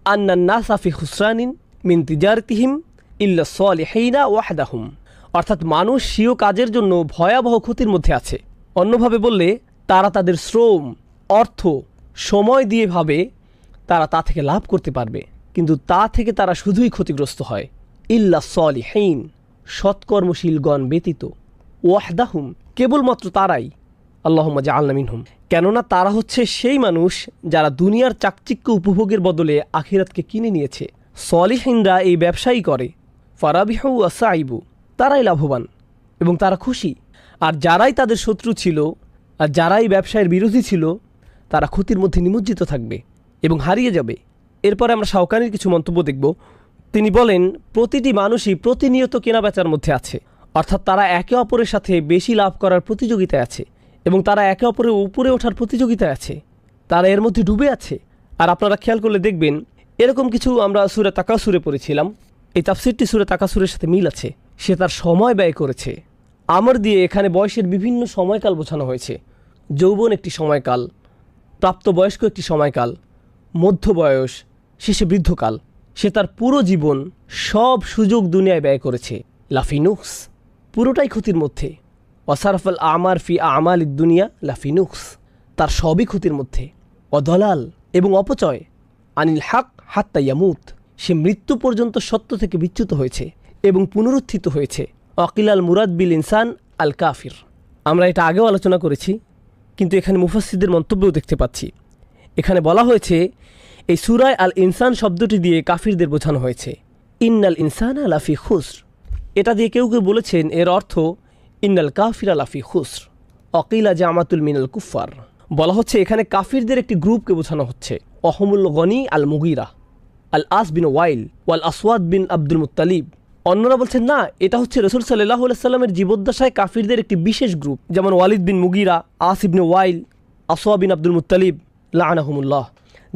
আন্নান NASA ফি খুসরানিন মিন তিজারতিহিম ইল্লা সালিহিনা ওয়াহদাহুম, অর্থাৎ মানুষ স্বীয় কাজের জন্য ভয়াবহ ক্ষতির মধ্যে আছে। অন্যভাবে বললে তারা তাদের শ্রম, অর্থ, সময় দিয়ে ভাবে তারা তা থেকে লাভ করতে পারবে, কিন্তু তা থেকে তারা শুধুই ক্ষতিগ্রস্ত হয়। ইল্লা সালিহিন, সৎকর্মশীলগণ ব্যতীত, ওয়াহদাহুম, কেবলমাত্র তারাই, আল্লাহুম্মা জাআলনা মিনহুম, কেননা তারা হচ্ছে সেই মানুষ যারা দুনিয়ার চাকচিক্য উপভোগের বদলে আখিরাতকে কিনে নিয়েছে। সলিহিনরা এই ব্যবসায়ী করে, ফারাবিহু ওয়াসাইবু, তারাই লাভবান এবং তারা খুশি। আর যারাই তাদের শত্রু ছিল আর যারাই ব্যবসায়ের বিরোধী ছিল তারা ক্ষতির মধ্যে নিমজ্জিত থাকবে এবং হারিয়ে যাবে। এরপরে আমরা শাওকানির কিছু মন্তব্য দেখব। তিনি বলেন, প্রতিটি মানুষই প্রতিনিয়ত কেনাবেচার মধ্যে আছে, অর্থাৎ তারা একে অপরের সাথে বেশি লাভ করার প্রতিযোগিতায় আছে এবং তারা একে অপরের উপরে ওঠার প্রতিযোগিতায় আছে, তারা এর মধ্যে ডুবে আছে। আর আপনারা খেয়াল করলে দেখবেন এরকম কিছু আমরা সূরা তাকাসুরে পড়েছিলাম, এই তাফসিরটি সূরা তাকাসুরের সাথে মিল আছে। সে তার সময় ব্যয় করেছে। আমর দিয়ে এখানে বয়সের বিভিন্ন সময়কাল বোঝানো হয়েছে। যৌবন একটি সময়কাল, প্রাপ্তবয়স্ক একটি সময়কাল, মধ্য বয়স, শেষে বৃদ্ধকাল। সে তার পুরো জীবন সব সুযোগ দুনিয়ায় ব্যয় করেছে। লাফিনুক্স, পুরোটাই ক্ষতির মধ্যে। ওয়াসারফাল আমার ফি আমাল দুনিয়া লাফিনুক্স, তার সবই ক্ষতির মধ্যে। অদলাল, এবং অপচয়। আনিল হাক হাত্তা ইয়ামুত, সে মৃত্যু পর্যন্ত সত্য থেকে বিচ্যুত হয়েছে এবং পুনরুত্থিত হয়েছে। অকিল আল মুরাদ বিল ইনসান আল কাফির, আমরা এটা আগেও আলোচনা করেছি, কিন্তু এখানে মুফাসসিরদের মন্তব্যও দেখতে পাচ্ছি। এখানে বলা হয়েছে এই সূরায় আল ইনসান শব্দটি দিয়ে কাফিরদের বোঝানো হয়েছে। ইন্নাল ইনসানা লাফি খুসর, এটা দিয়ে কেউ কেউ বলেছেন এর অর্থ ইন্নাল কাফিরা লাফি খুসর অকিলা জামাতুল মিনাল কুফার। বলা হচ্ছে এখানে কাফিরদের একটি গ্রুপকে বোঝানো হচ্ছে। অহমুল গনি আল মুগিরা, আল আস বিন ওয়াইল, ওয়াল আসওয়াদ বিন আব্দুল মুত্তালিব। অন্যরা বলছেন না, এটা হচ্ছে রাসূল সাল্লাল্লাহু আলাইহি সাল্লামের জীবদ্দশায় কাফিরদের একটি বিশেষ গ্রুপ, যেমন ওয়ালিদ বিন মুগিরা, আস ইবনে ওয়াইল, আসওয়াদ বিন আব্দুল মুত্তালিব লাআনাহুমুল্লাহ,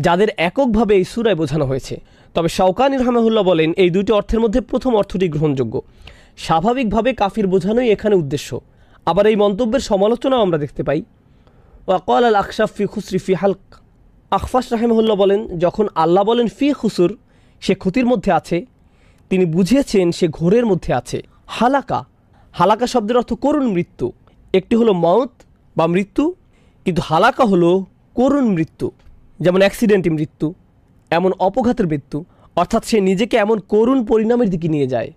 যাদের এককভাবে এই সূরায় বোঝানো হয়েছে। তবে শাওকানি রাহমাহুল্লাহ বলেন এই দুটি অর্থের মধ্যে প্রথম অর্থটি গ্রহণযোগ্য। স্বাভাবিকভাবে কাফির বোঝানোই এখানে উদ্দেশ্য। আবার এই মন্তব্যের সমালোচনাও আমরা দেখতে পাই। ওয়াকাল আল আখশাফ ফি খুসরি ফি হালক, আখফাশ রাহিমাহুল্লাহ বলেন যখন আল্লাহ বলেন ফি খুসুর, সে ক্ষতির মধ্যে আছে, তিনি বুঝিয়েছেন সে ঘোরের মধ্যে আছে। হালাকা, হালাকা শব্দের অর্থ করুণ মৃত্যু। একটি হলো মউত বা মৃত্যু, কিন্তু হালাকা হলো করুণ মৃত্যু, যেমন অ্যাক্সিডেন্টি মৃত্যু, এমন অপঘাতের মৃত্যু, অর্থাৎ সে নিজেকে এমন করুণ পরিণামের দিকে নিয়ে যায়।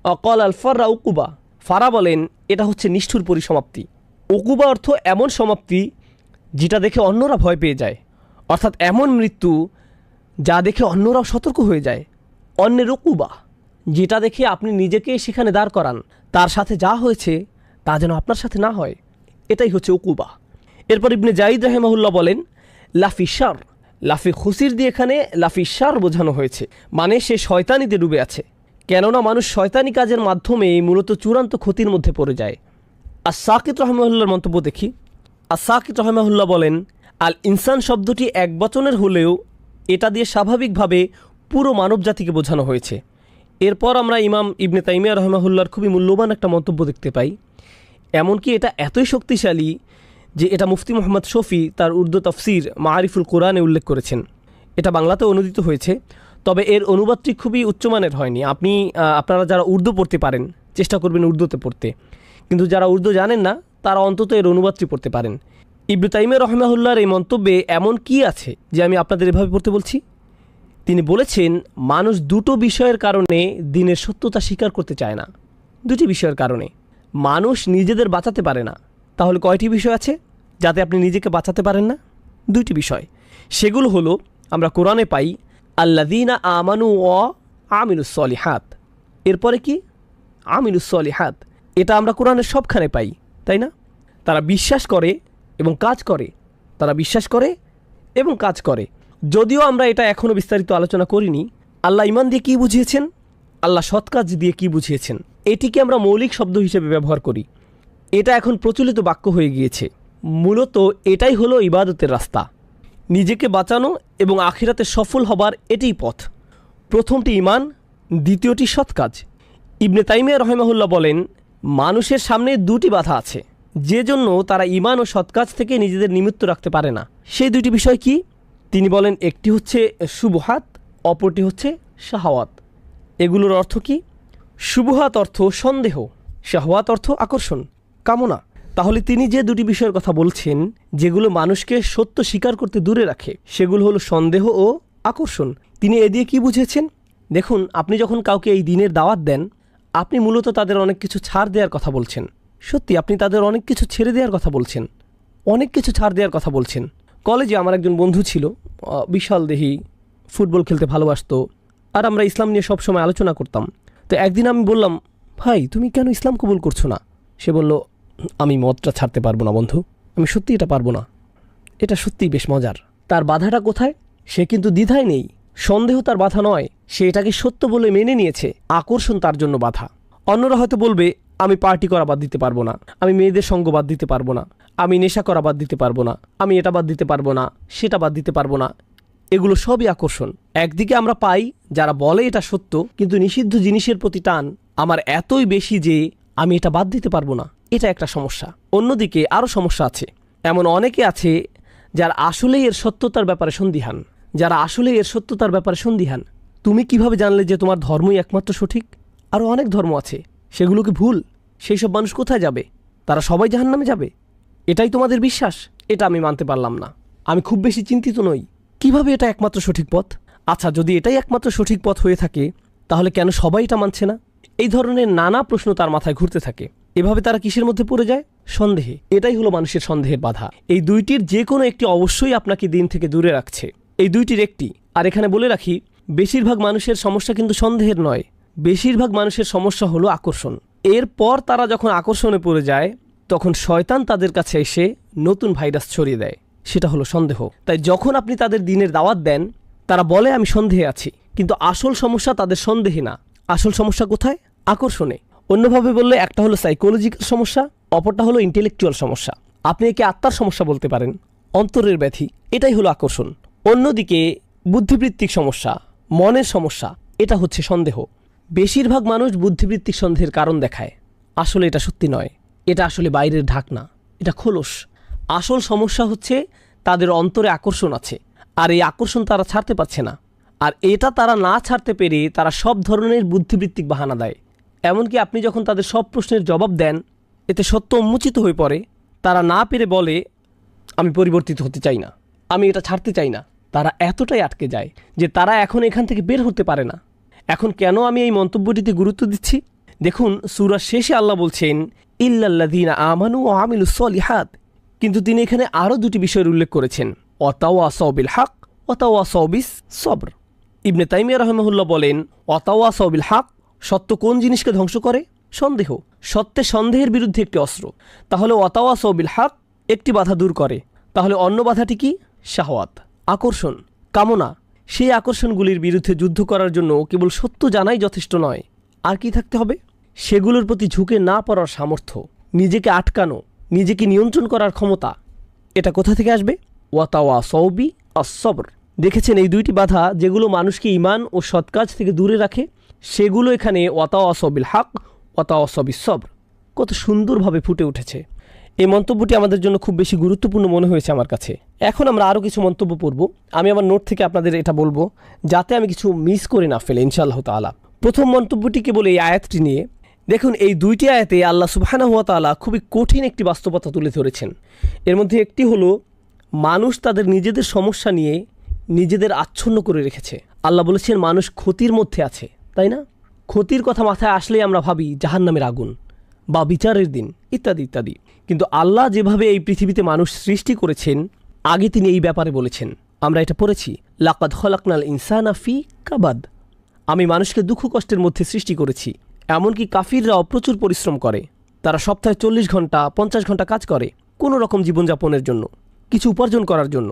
অকল আল ফাররা উকুবা, ফারা বলেন এটা হচ্ছে নিষ্ঠুর পরিসমাপ্তি। উকুবা অর্থ এমন সমাপ্তি যেটা দেখে অন্যরা ভয় পেয়ে যায়, অর্থাৎ এমন মৃত্যু যা দেখে অন্যরাও সতর্ক হয়ে যায়। অন্যের উকুবা, যেটা দেখে আপনি নিজেকে সেখানে দাঁড় করান, তার সাথে যা হয়েছে তা যেন আপনার সাথে না হয়, এটাই হচ্ছে উকুবা। এরপর ইবনে জাইদ রাহিমাহুল্লাহ বলেন লাফি শার, লাফি খুসির দিয়ে এখানে লাফি শার বোঝানো হয়েছে, মানে সে শয়তানিতে ডুবে আছে, কেননা মানুষ শয়তানি কাজের মাধ্যমে মূলত চূড়ান্ত ক্ষতির মধ্যে পড়ে যায়। আস-সাকিত রাহিমাহুল্লাহর মন্তব্য দেখি। আস-সাকিত রাহিমাহুল্লাহ বলেন আল ইনসান শব্দটি এক বচনের হলেও এটা দিয়ে স্বাভাবিকভাবে পুরো মানব জাতিকে বোঝানো হয়েছে। এরপর আমরা ইমাম ইবনে তাইমিয়া রাহিমাহুল্লাহর খুবই মূল্যবান একটা মন্তব্য দেখতে পাই। এমনকি এটা এতই শক্তিশালী যে এটা মুফতি মোহাম্মদ শফি তার উর্দু তাফসির মাআরিফুল কোরআনে উল্লেখ করেছেন। এটা বাংলাতে অনুদিত হয়েছে, তবে এর অনুবাদটি খুবই উচ্চমানের হয়নি। আপনারা যারা উর্দু পড়তে পারেন চেষ্টা করবেন উর্দুতে পড়তে, কিন্তু যারা উর্দু জানেন না তারা অন্তত এর অনুবাদটি পড়তে পারেন। ইবনে তাইমিয়া রাহিমাহুল্লাহর এই মন্তব্যে এমন কি আছে যে আমি আপনাদের এভাবে পড়তে বলছি? তিনি বলেছেন মানুষ দুটো বিষয়ের কারণে দিনের সত্যতা স্বীকার করতে চায় না। দুটি বিষয়ের কারণে মানুষ নিজেদের বাঁচাতে পারে না। তাহলে কয়টি বিষয় আছে যাতে আপনি নিজেকে বাঁচাতে পারেন না? দুইটি বিষয়। সেগুলো হলো আমরা কোরআনে পাই আল্লাযীনা আমানু ওয়া আমিলুস সলিহাত, এরপরে কি আমিলুস সলিহাত, এটা আমরা কোরআনের সবখানে পাই, তাই না? তারা বিশ্বাস করে এবং কাজ করে, তারা বিশ্বাস করে এবং কাজ করে। যদিও আমরা এটা এখনও বিস্তারিত আলোচনা করিনি। আল্লাহ ঈমান দিয়ে কী বুঝিয়েছেন, আল্লাহ সৎ কাজ দিয়ে কী বুঝিয়েছেন, এটিকে আমরা মৌলিক শব্দ হিসেবে ব্যবহার করি। এটা এখন প্রচলিত বাক্য হয়ে গিয়েছে। মূলত এটাই হলো ইবাদতের রাস্তা, নিজেকে বাঁচানো এবং আখিরাতে সফল হবার এটাই পথ। প্রথমটি ঈমান, দ্বিতীয়টি সৎ কাজ। ইবনে তাইমিয়া রাহিমাহুল্লাহ বলেন মানুষের সামনে দুটি বাধা আছে, যে জন্য তারা ঈমান ও সৎ কাজ থেকে নিজেদের নিমিত্ত রাখতে পারে না। সেই দুটি বিষয় কি? তিনি বলেন একটি হচ্ছে শুবহাত, অপরটি হচ্ছে শাহওয়াত। এগুলোর অর্থ কি? শুবহাত অর্থ সন্দেহ, শাহওয়াত অর্থ আকর্ষণ, কামনা। তাহলে তিনি যে দুটি বিষয়ের কথা বলছেন যেগুলো মানুষকে সত্য স্বীকার করতে দূরে রাখে, সেগুলো হলো সন্দেহ ও আকর্ষণ। তিনি এ দিয়ে কী বুঝেছেন? দেখুন, আপনি যখন কাউকে এই দিনের দাওয়াত দেন, আপনি মূলত তাদের অনেক কিছু ছাড় দেওয়ার কথা বলছেন। সত্যি আপনি তাদের অনেক কিছু ছেড়ে দেওয়ার কথা বলছেন, অনেক কিছু ছাড় দেওয়ার কথা বলছেন। কলেজে আমার একজন বন্ধু ছিল, বিশাল দেহি, ফুটবল খেলতে ভালোবাসতো, আর আমরা ইসলাম নিয়ে সবসময় আলোচনা করতাম। তো একদিন আমি বললাম, ভাই তুমি কেন ইসলাম কবুল করছো না? সে বলল, আমি মদটা ছাড়তে পারবো না বন্ধু, আমি সত্যি এটা পারবো না। এটা সত্যিই বেশ মজার। তার বাধাটা কোথায়? সে কিন্তু দ্বিধায় নেই, সন্দেহ তার বাধা নয়, সে এটাকে সত্য বলে মেনে নিয়েছে, আকর্ষণ তার জন্য বাধা। অন্যরা হয়তো বলবে, আমি পার্টি করা বাদ দিতে পারবো না, আমি মেয়েদের সঙ্গ বাদ দিতে পারবো না, আমি নেশা করা বাদ দিতে পারবো না, আমি এটা বাদ দিতে পারবো না, সেটা বাদ দিতে পারবো না। এগুলো সবই আকর্ষণ। একদিকে আমরা পাই যারা বলে এটা সত্য, কিন্তু নিষিদ্ধ জিনিসের প্রতি টান আমার এতই বেশি যে আমি এটা বাদ দিতে পারবো না, এটা একটা সমস্যা। অন্যদিকে আরও সমস্যা আছে। এমন অনেকে আছে যারা আসলেই এর সত্যতার ব্যাপারে সন্দিহান, তুমি কিভাবে জানলে যে তোমার ধর্মই একমাত্র সঠিক? আরও অনেক ধর্ম আছে, সেগুলো কি ভুল? সেই সব মানুষ কোথায় যাবে? তারা সবাই জাহান্নামে যাবে, এটাই তোমাদের বিশ্বাস? এটা আমি মানতে পারলাম না, আমি খুব বেশি চিন্তিত নই। কিভাবে এটা একমাত্র সঠিক পথ? আচ্ছা, যদি এটাই একমাত্র সঠিক পথ হয়ে থাকে, তাহলে কেন সবাই এটা মানছে না? এই ধরনের নানা প্রশ্ন তার মাথায় ঘুরতে থাকে। এভাবে তারা কিসের মধ্যে পড়ে যায়? সন্দেহে। এটাই হলো মানুষের সন্দেহের বাধা। এই দুইটির যে কোনো একটি অবশ্যই আপনাকে দিন থেকে দূরে রাখছে, এই দুইটির একটি। আর এখানে বলে রাখি, বেশিরভাগ মানুষের সমস্যা কিন্তু সন্দেহের নয়, বেশিরভাগ মানুষের সমস্যা হলো আকর্ষণ। এরপর তারা যখন আকর্ষণে পড়ে যায়, তখন শয়তান তাদের কাছে এসে নতুন ভাইরাস ছড়িয়ে দেয়, সেটা হলো সন্দেহ। তাই যখন আপনি তাদের দিনের দাওয়াত দেন, তারা বলে আমি সন্দেহে আছি, কিন্তু আসল সমস্যা তাদের সন্দেহে না, আসল সমস্যা কোথায়? আকর্ষণে। অন্যভাবে বললে, একটা হলো সাইকোলজিক্যাল সমস্যা, অপরটা হলো ইন্টেলেকচুয়াল সমস্যা। আপনি একে আত্মার সমস্যা বলতে পারেন, অন্তরের ব্যাধি, এটাই হলো আকর্ষণ। অন্যদিকে বুদ্ধিবৃত্তিক সমস্যা, মনের সমস্যা, এটা হচ্ছে সন্দেহ। বেশিরভাগ মানুষ বুদ্ধিবৃত্তিক সন্দেহের কারণ দেখায়, আসলে এটা সত্যি নয়, এটা আসলে বাইরের ঢাকনা, এটা খোলস। আসল সমস্যা হচ্ছে তাদের অন্তরে আকর্ষণ আছে, আর এই আকর্ষণ তারা ছাড়তে পারছে না। আর এটা তারা না ছাড়তে পেরে তারা সব ধরনের বুদ্ধিবৃত্তিক বাহানা দেয়। এমনকি আপনি যখন তাদের সব প্রশ্নের জবাব দেন, এতে সত্য উন্মোচিত হয়ে পড়ে, তারা না পেরে বলে, আমি পরিবর্তিত হতে চাই না, আমি এটা ছাড়তে চাই না। তারা এতটাই আটকে যায় যে তারা এখন এখান থেকে বের হতে পারে না। এখন কেন আমি এই মন্তব্যটিতে গুরুত্ব দিচ্ছি? দেখুন, সূরার শেষে আল্লাহ বলছেন, ইল্লাল্লাযীনা আমানু ওয়া আমিলুস সলিহাত, কিন্তু তিনি এখানে আরও দুটি বিষয়ের উল্লেখ করেছেন, ওয়াতাওয়াসাউ বিল হক ওয়াতাওয়াসাউ বিস সবর। ইবনে তাইমিয়া রাহিমাহুল্লাহ বলেন, ওয়াতাওয়াসাউ বিল হক, সত্য কোন জিনিসকে ধ্বংস করে? সন্দেহ। সত্যে সন্দেহের বিরুদ্ধে একটি অস্ত্র। তাহলে ওয়াতাওয়াসাউ বিল হক একটি বাধা দূর করে, তাহলে অন্য বাধাটি কি? শাহওয়াত, আকর্ষণ, কামনা। সেই আকর্ষণগুলির বিরুদ্ধে যুদ্ধ করার জন্য কেবল সত্য জানাই যথেষ্ট নয়, আর কি থাকতে হবে? সেগুলোর প্রতি ঝুঁকে না পড়ার সামর্থ্য, নিজেকে আটকানো, নিজেকে নিয়ন্ত্রণ করার ক্ষমতা। এটা কোথা থেকে আসবে? ওয়াতাওয়াসাউ বি আস-সবর। দেখেছেন, এই দুইটি বাধা যেগুলো মানুষকে ঈমান ও সৎকাজ থেকে দূরে রাখে, সেগুলো এখানে ওয়াতাওয়াসাউ বিল হক ওয়াতাওয়াসাউ বিস সবর কত সুন্দরভাবে ফুটে উঠেছে। এই মন্তব্যটি আমাদের জন্য খুব বেশি গুরুত্বপূর্ণ মনে হয়েছে আমার কাছে। এখন আমরা আরও কিছু মন্তব্য পড়ব, আমি আমার নোট থেকে আপনাদের এটা বলবো যাতে আমি কিছু মিস করে না ফেলে, ইনশাআল্লাহ তাআলা। প্রথম মন্তব্যটি কেবল এই আয়াতটি নিয়ে। দেখুন, এই দুইটি আয়াতে আল্লাহ সুবহানাহু ওয়া তাআলা খুবই কঠিন একটি বাস্তবতা তুলে ধরেছেন। এর মধ্যে একটি হলো, মানুষ তাদের নিজেদের সমস্যা নিয়ে নিজেদের আচ্ছন্ন করে রেখেছে। আল্লাহ বলেছেন মানুষ ক্ষতির মধ্যে আছে, তাই না? ক্ষতির কথা মাথায় আসলেই আমরা ভাবি জাহান্নামের আগুন বা বিচারের দিন ইত্যাদি ইত্যাদি। কিন্তু আল্লাহ যেভাবে এই পৃথিবীতে মানুষ সৃষ্টি করেছেন, আগে তিনি এই ব্যাপারে বলেছেন, আমরা এটা পড়েছি, লাকাদ খলাকনাল ইনসানা ফি কাবাদ, আমি মানুষকে দুঃখ কষ্টের মধ্যে সৃষ্টি করেছি। এমনকি কাফিররাও প্রচুর পরিশ্রম করে, তারা সপ্তাহে 40 ঘন্টা 50 ঘন্টা কাজ করে কোনো রকম জীবনযাপনের জন্য, কিছু উপার্জন করার জন্য।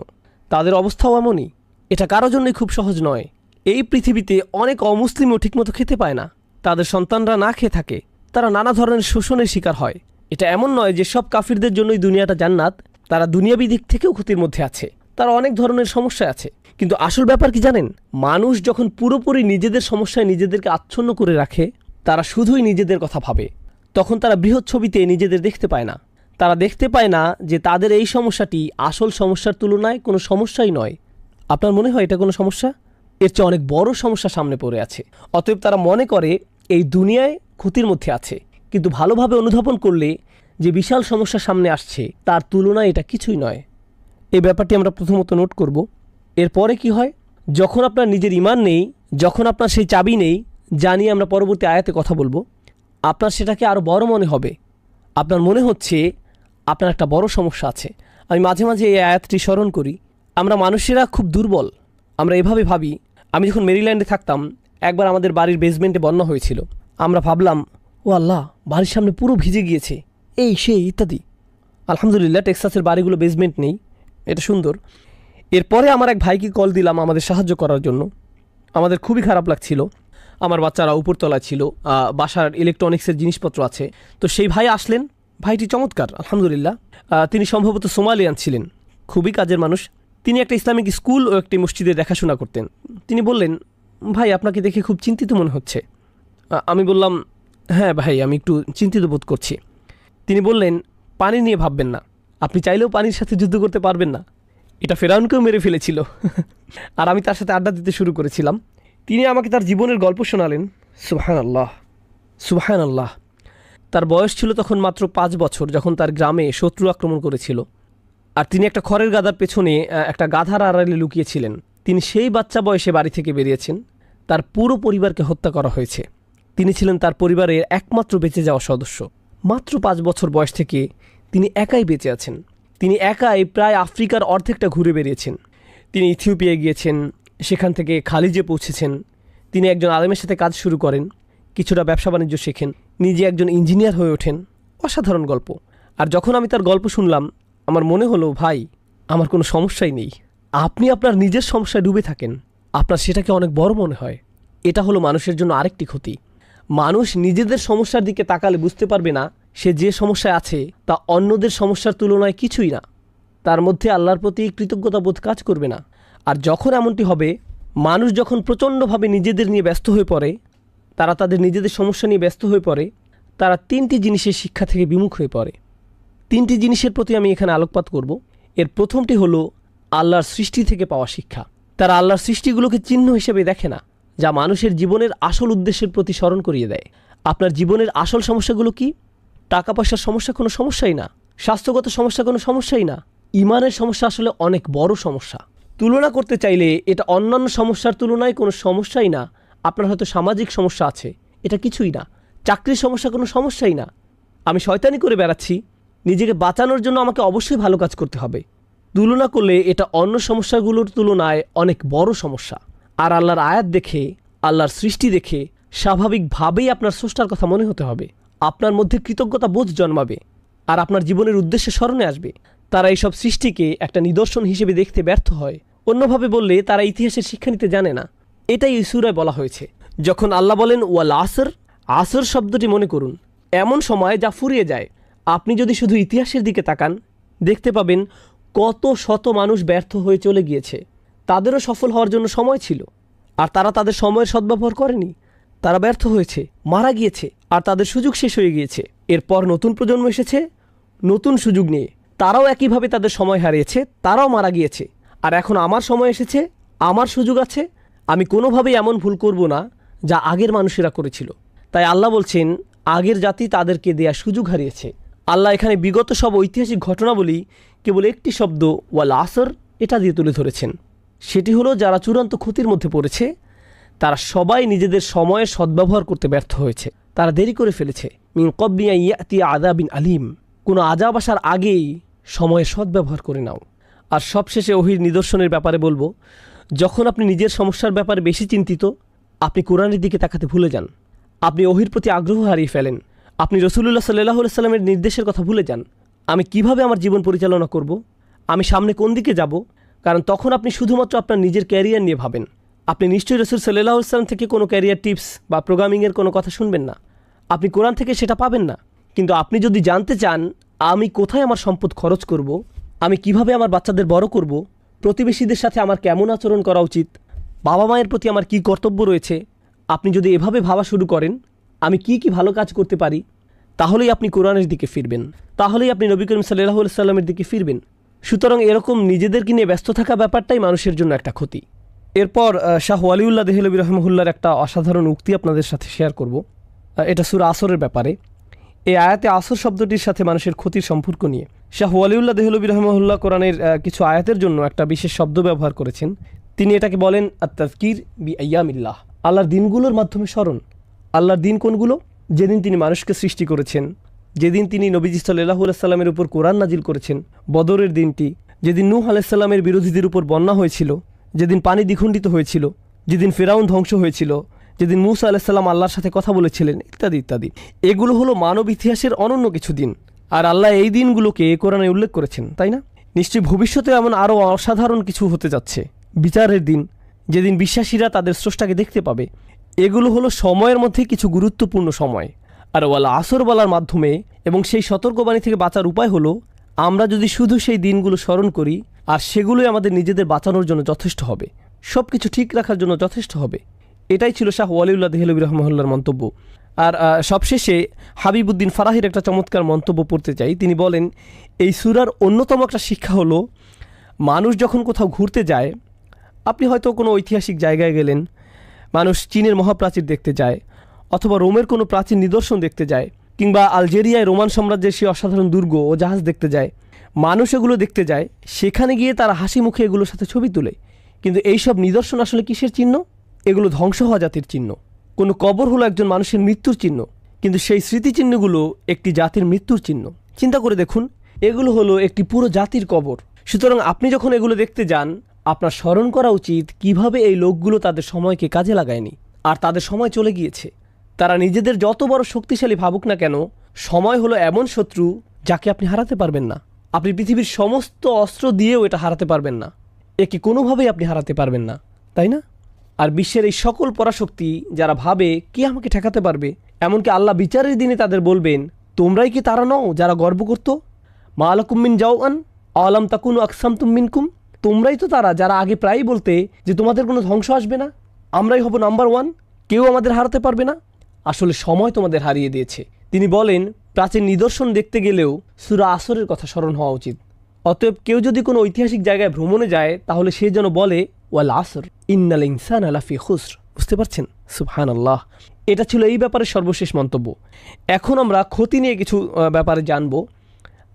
তাদের অবস্থাও এমনই। এটা কারো জন্যই খুব সহজ নয়। এই পৃথিবীতে অনেক অমুসলিমও ঠিকমতো খেতে পায় না, তাদের সন্তানরা না খেয়ে থাকে, তারা নানা ধরনের শোষণের শিকার হয়। এটা এমন নয় যে সব কাফিরদের জন্যই দুনিয়াটা জান্নাত, তারা দুনিয়াবি দিক থেকেও ক্ষতির মধ্যে আছে, তারা অনেক ধরনের সমস্যা আছে। কিন্তু আসল ব্যাপার কি জানেন? মানুষ যখন পুরোপুরি নিজেদের সমস্যায় নিজেদেরকে আচ্ছন্ন করে রাখে, তারা শুধুই নিজেদের কথা ভাবে, তখন তারা বৃহৎ ছবিতে নিজেদের দেখতে পায় না। তারা দেখতে পায় না যে তাদের এই সমস্যাটি আসল সমস্যার তুলনায় কোনো সমস্যাই নয়। আপনার মনে হয় এটা কোনো সমস্যা? এর চেয়ে অনেক বড় সমস্যা সামনে পড়ে আছে। অতএব তারা মনে করে এই দুনিয়ায় ক্ষতির মধ্যে আছে, কিন্তু ভালোভাবে অনুধাবন করলে যে বিশাল সমস্যা সামনে আসছে তার তুলনায় এটা কিছুই নয়। এই ব্যাপারটি আমরা প্রথমত নোট করব। এরপরে কি হয়, যখন আপনার নিজের ঈমান নেই, যখন আপনার সেই চাবি নেই, জানিয়ে আমরা পরবর্তী আয়াতে কথা বলবো, আপনার সেটাকে আরও বড় মনে হবে। আপনার মনে হচ্ছে আপনার একটা বড় সমস্যা আছে। আমি মাঝে মাঝে এই আয়াতটি স্মরণ করি। আমরা মানুষেরা খুব দুর্বল। আমরা এভাবে ভাবি, আমি যখন মেরিল্যান্ডে থাকতাম, একবার আমাদের বাড়ির বেসমেন্টে বন্যা হয়েছিল। আমরা ভাবলাম, ও আল্লাহ, বাড়ির সামনে পুরো ভিজে গিয়েছে, এই সেই ইত্যাদি। আলহামদুলিল্লাহ টেক্সাসের বাড়িগুলো বেসমেন্ট নেই, এটা সুন্দর। এরপরে আমার এক ভাইকে কল দিলাম আমাদের সাহায্য করার জন্য। আমাদের খুবই খারাপ লাগছিল। আমার বাচ্চারা উপরতলায় ছিল, বাসার ইলেকট্রনিক্সের জিনিসপত্র আছে। তো সেই ভাই আসলেন। ভাইটি চমৎকার, আলহামদুলিল্লাহ। তিনি সম্ভবত সোমালিয়ান ছিলেন, খুবই কাজের মানুষ। তিনি একটা ইসলামিক স্কুল ও একটি মসজিদে দেখাশোনা করতেন। তিনি বললেন, ভাই আপনাকে দেখে খুব চিন্তিত মনে হচ্ছে। আমি বললাম, হ্যাঁ ভাই, আমি একটু চিন্তিত বোধ করছি। তিনি বললেন, পানি নিয়ে ভাববেন না, আপনি চাইলেও পানির সাথে যুদ্ধ করতে পারবেন না। এটা ফেরাউনকেও মেরে ফেলেছিল। আর আমি তার সাথে আড্ডা দিতে শুরু করেছিলাম। তিনি আমাকে তার জীবনের গল্প শোনালেন। সুবহানাল্লাহ, সুবহানাল্লাহ। তার বয়স ছিল তখন মাত্র 5 বছর, যখন তার গ্রামে শত্রু আক্রমণ করেছিল। আর তিনি একটা খড়ের গাদার পেছনে একটা গাধার আড়ালে লুকিয়েছিলেন। তিনি সেই বাচ্চা বয়সে বাড়ি থেকে বেরিয়েছেন। তার পুরো পরিবারকে হত্যা করা হয়েছে। তিনি ছিলেন তার পরিবারের একমাত্র বেঁচে যাওয়া সদস্য। মাত্র 5 বছর বয়স থেকে তিনি একাই বেঁচে আছেন। তিনি একাই প্রায় আফ্রিকার অর্ধেকটা ঘুরে বেরিয়েছেন। তিনি ইথিওপিয়ায় গিয়েছেন, সেখান থেকে খালিজে পৌঁছেছেন। তিনি একজন আলেমের সাথে কাজ শুরু করেন, কিছুটা ব্যবসা বাণিজ্য শেখেন, নিজে একজন ইঞ্জিনিয়ার হয়ে ওঠেন। অসাধারণ গল্প। আর যখন আমি তার গল্প শুনলাম, আমার মনে হলো, ভাই, আমার কোনো সমস্যাই নেই। আপনি আপনার নিজের সমস্যায় ডুবে থাকেন, আপনার সেটাকে অনেক বড় মনে হয়। এটা হলো মানুষের জন্য আরেকটি ক্ষতি। মানুষ নিজেদের সমস্যার দিকে তাকালে বুঝতে পারবে না সে যে সমস্যায় আছে তা অন্যদের সমস্যার তুলনায় কিছুই না। তার মধ্যে আল্লাহর প্রতি কৃতজ্ঞতা বোধ কাজ করবে না। আর যখন এমনটি হবে, মানুষ যখন প্রচণ্ডভাবে নিজেদের নিয়ে ব্যস্ত হয়ে পড়ে, তারা তাদের নিজেদের সমস্যা নিয়ে ব্যস্ত হয়ে পড়ে, তারা 3টি জিনিসের শিক্ষা থেকে বিমুখ হয়ে পড়ে। 3টি জিনিসের প্রতি আমি এখানে আলোকপাত করব। এর প্রথমটি হলো আল্লাহর সৃষ্টি থেকে পাওয়া শিক্ষা। তারা আল্লাহর সৃষ্টিগুলোকে চিহ্ন হিসেবে দেখে না, যা মানুষের জীবনের আসল উদ্দেশ্যের প্রতি স্মরণ করিয়ে দেয়। আপনার জীবনের আসল সমস্যাগুলো কি? টাকা পয়সার সমস্যা কোনো সমস্যাই না, স্বাস্থ্যগত সমস্যা কোনো সমস্যাই না। ইমানের সমস্যা আসলে অনেক বড় সমস্যা। তুলনা করতে চাইলে এটা অন্যান্য সমস্যার তুলনায় কোনো সমস্যাই না। আপনার হয়তো সামাজিক সমস্যা আছে, এটা কিছুই না। চাকরির সমস্যা কোনো সমস্যাই না। আমি শয়তানি করে বেড়াচ্ছি, নিজেকে বাঁচানোর জন্য আমাকে অবশ্যই ভালো কাজ করতে হবে। তুলনা করলে এটা অন্য সমস্যাগুলোর তুলনায় অনেক বড় সমস্যা। আর আল্লাহর আয়াত দেখে, আল্লাহর সৃষ্টি দেখে স্বাভাবিকভাবেই আপনার স্রষ্টার কথা মনে হতে হবে। আপনার মধ্যে কৃতজ্ঞতা বোধ জন্মাবে, আর আপনার জীবনের উদ্দেশ্যে স্মরণে আসবে। তারা এইসব সৃষ্টিকে একটা নিদর্শন হিসেবে দেখতে ব্যর্থ হয়। অন্যভাবে বললে তারা ইতিহাসের শিক্ষা নিতে জানে না। এটাই এই সূরায় বলা হয়েছে। যখন আল্লাহ বলেন ওয়াল আসর, আসর শব্দটি মনে করুন, এমন সময় যা ফুরিয়ে যায়। আপনি যদি শুধু ইতিহাসের দিকে তাকান, দেখতে পাবেন কত শত মানুষ ব্যর্থ হয়ে চলে গিয়েছে। তাদেরও সফল হওয়ার জন্য সময় ছিল, আর তারা তাদের সময়ের সদ্ব্যবহার করেনি। তারা ব্যর্থ হয়েছে, মারা গিয়েছে, আর তাদের সুযোগ শেষ হয়ে গিয়েছে। এরপর নতুন প্রজন্ম এসেছে নতুন সুযোগ নিয়ে, তারাও একইভাবে তাদের সময় হারিয়েছে, তারাও মারা গিয়েছে। আর এখন আমার সময় এসেছে, আমার সুযোগ আছে, আমি কোনোভাবেই এমন ভুল করব না যা আগের মানুষেরা করেছিল। তাই আল্লাহ বলছেন, আগের জাতি তাদেরকে দেয়া সুযোগ হারিয়েছে। আল্লাহ এখানে বিগত সব ঐতিহাসিক ঘটনাবলী কেবল একটি শব্দ ওয়াল আসর এটা দিয়ে তুলে ধরেছেন। সেটি হলো, যারা চূড়ান্ত ক্ষতির মধ্যে পড়েছে, তারা সবাই নিজেদের সময়ের সদ্ব্যবহার করতে ব্যর্থ হয়েছে। তারা দেরি করে ফেলেছে। মিন কবলিয়া ইয়াতি আযাবিন আলিম, কোনো আযাব আসার আগেই সময়ের সদ্ব্যবহার করে নাও। আর সবশেষে ওহির নিদর্শনের ব্যাপারে বলবো, যখন আপনি নিজের সমস্যার ব্যাপারে বেশি চিন্তিত, আপনি কোরআনের দিকে তাকাতে ভুলে যান। আপনি ওহির প্রতি আগ্রহ হারিয়ে ফেলেন। আপনি রাসূলুল্লাহ সাল্লাল্লাহু আলাইহি সাল্লামের নির্দেশের কথা ভুলে যান। আমি কিভাবে আমার জীবন পরিচালনা করব, আমি সামনে কোন দিকে যাব। কারণ তখন আপনি শুধুমাত্র আপনার নিজের ক্যারিয়ার নিয়ে ভাবেন। আপনি নিশ্চয়ই রাসূল সাল্লাল্লাহু আলাইহি সাল্লাম থেকে কোনো ক্যারিয়ার টিপস বা প্রোগ্রামিংয়ের কোনো কথা শুনবেন না। আপনি কোরআন থেকে সেটা পাবেন না। কিন্তু আপনি যদি জানতে চান আমি কোথায় আমার সম্পদ খরচ করব, আমি কিভাবে আমার বাচ্চাদের বড় করব, প্রতিবেশীদের সাথে আমার কেমন আচরণ করা উচিত, বাবা মায়ের প্রতি আমার কি কর্তব্য রয়েছে, আপনি যদি এভাবে ভাবা শুরু করেন আমি কি কি ভালো কাজ করতে পারি, তাহলেই আপনি কোরআনের দিকে ফিরবেন, তাহলেই আপনি নবী করিম সাল্লাল্লাহু আলাইহি সাল্লামের দিকে ফিরবেন। সুতরাং এরকম নিজেদেরকে নিয়ে ব্যস্ত থাকা ব্যাপারটাই মানুষের জন্য একটা ক্ষতি। এরপর শাহ ওয়ালিউল্লাহ দেহলভী রহমহুল্লার একটা অসাধারণ উক্তি আপনাদের সাথে শেয়ার করব। এটা সূরা আসরের ব্যাপারে। এই আয়াতে আসর শব্দটির সাথে মানুষের ক্ষতির সম্পর্ক নিয়ে শাহ ওয়ালিউল্লাহ দেহলভী রহমহুল্লাহ কোরআনের কিছু আয়াতের জন্য একটা বিশেষ শব্দ ব্যবহার করেছেন। তিনি এটাকে বলেন আত-তাযকির বি আইয়ামিল্লাহ, আল্লাহর দিনগুলোর মাধ্যমে স্মরণ। আল্লাহর দিন কোনগুলো? যেদিন তিনি মানুষকে সৃষ্টি করেছেন, যেদিন তিনি নবীজি সাল্লাল্লাহু আলাইহি সাল্লামের উপর কোরআন নাজিল করেছেন, বদরের দিনটি, যেদিন নূহ আলাইহিস সালামের বিরোধীদের উপর বন্যা হয়েছিল, যেদিন পানি দ্বিখণ্ডিত হয়েছিল, যেদিন ফিরআউন ধ্বংস হয়েছিল, যেদিন মূসা আলাইহিস সালাম আল্লাহর সাথে কথা বলেছিলেন, ইত্যাদি ইত্যাদি। এগুলো হলো মানব ইতিহাসের অনন্য কিছু দিন, আর আল্লাহ এই দিনগুলোকে কোরআনে উল্লেখ করেছেন, তাই না? নিশ্চয়ই ভবিষ্যতে এমন আরও অসাধারণ কিছু হতে যাচ্ছে। বিচারের দিন, যেদিন বিশ্বাসীরা তাদের স্রষ্টাকে দেখতে পাবে। এগুলো হলো সময়ের মধ্যে কিছু গুরুত্বপূর্ণ সময়। আর ওয়াল আসর বলার মাধ্যমে এবং সেই সতর্কবাণী থেকে বাঁচার উপায় হলো আমরা যদি শুধু সেই দিনগুলো স্মরণ করি, আর সেগুলোই আমাদের নিজেদের বাঁচানোর জন্য যথেষ্ট হবে, সব কিছু ঠিক রাখার জন্য যথেষ্ট হবে। এটাই ছিল শাহ ওয়ালিউল্লাহ দেহলভী রহমহুল্লাহর মন্তব্য। আর সবশেষে হাবিবুদ্দিন ফারাহির একটা চমৎকার মন্তব্য পড়তে চাই। তিনি বলেন, এই সূরার অন্যতম একটা শিক্ষা হলো, মানুষ যখন কোথাও ঘুরতে যায়, আপনি হয়তো কোনো ঐতিহাসিক জায়গায় গেলেন, মানুষ চীনের মহাপ্রাচীর দেখতে যায়, অথবা রোমের কোনো প্রাচীন নিদর্শন দেখতে যায়, কিংবা আলজেরিয়ায় রোমান সাম্রাজ্যের সেই অসাধারণ দুর্গ ও জাহাজ দেখতে যায়। মানুষ এগুলো দেখতে যায়, সেখানে গিয়ে তারা হাসি মুখে এগুলোর সাথে ছবি তুলে। কিন্তু এইসব নিদর্শন আসলে কিসের চিহ্ন? এগুলো ধ্বংস হওয়া জাতির চিহ্ন। কোনো কবর হলো একজন মানুষের মৃত্যুর চিহ্ন, কিন্তু সেই স্মৃতিচিহ্নগুলো একটি জাতির মৃত্যুর চিহ্ন। চিন্তা করে দেখুন, এগুলো হলো একটি পুরো জাতির কবর। সুতরাং আপনি যখন এগুলো দেখতে যান, আপনার স্মরণ করা উচিত কিভাবে এই লোকগুলো তাদের সময়কে কাজে লাগায়নি, আর তাদের সময় চলে গিয়েছে। তারা নিজেদের যত বড় শক্তিশালী ভাবুক না কেন, সময় হলো এমন শত্রু যাকে আপনি হারাতে পারবেন না। আপনি পৃথিবীর সমস্ত অস্ত্র দিয়েও এটা হারাতে পারবেন না, একে কোনোভাবেই আপনি হারাতে পারবেন না, তাই না? আর বিশ্বের এই সকল পরাশক্তি যারা ভাবে কে আমাকে ঠেকাতে পারবে, এমনকি আল্লাহ বিচারের দিনে তাদের বলবেন, তোমরাই কি তারা নও যারা গর্ব করতো? মা লাকুম মিন জাওআন আলাম তাকুনু আকসামতুম মিনকুম, তোমরাই তো তারা যারা আগে প্রায়ই বলতে যে তোমাদের কোনো ধ্বংস আসবে না, আমরাই হব নাম্বার ওয়ান, কেউ আমাদের হারাতে পারবে না। আসলে সময় তোমাদের হারিয়ে দিয়েছে। তিনি বলেন, প্রাচীন নিদর্শন দেখতে গেলেও সূরা আসরের কথা স্মরণ হওয়া উচিত। অতএব কেউ যদি কোনো ঐতিহাসিক জায়গায় ভ্রমণে যায়, তাহলে সে যেন বলে ওয়াল আসর ইন্নাল ইনসানা লাফি খুসর। বুঝতে পারছেন? সুবহানাল্লাহ। এটা ছিল এই ব্যাপারে সর্বশেষ মন্তব্য। এখন আমরা ক্ষতি নিয়ে কিছু ব্যাপারে জানব।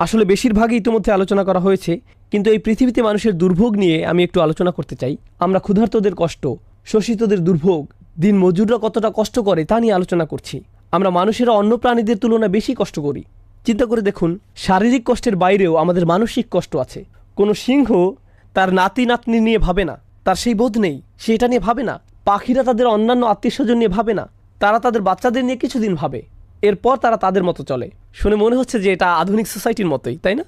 আসলে বেশিরভাগই ইতিমধ্যে আলোচনা করা হয়েছে, কিন্তু এই পৃথিবীতে মানুষের দুর্ভোগ নিয়ে আমি একটু আলোচনা করতে চাই। আমরা ক্ষুধার্তদের কষ্ট, শোষিতদের দুর্ভোগ, দিন মজুররা কতটা কষ্ট করে তা নিয়ে আলোচনা করছি। আমরা মানুষেরা অন্য প্রাণীদের তুলনায় বেশি কষ্ট করি। চিন্তা করে দেখুন, শারীরিক কষ্টের বাইরেও আমাদের মানসিক কষ্ট আছে। কোনো সিংহ তার নাতি নাতনি নিয়ে ভাবে না, তার সেই বোধ নেই, সে এটা নিয়ে ভাবে না। পাখিরা তাদের অন্যান্য আত্মীয়স্বজন নিয়ে ভাবে না, তারা তাদের বাচ্চাদের নিয়ে কিছুদিন ভাবে, এরপর তারা তাদের মতো চলে। শুনে মনে হচ্ছে যে এটা আধুনিক সোসাইটির মতোই, তাই না?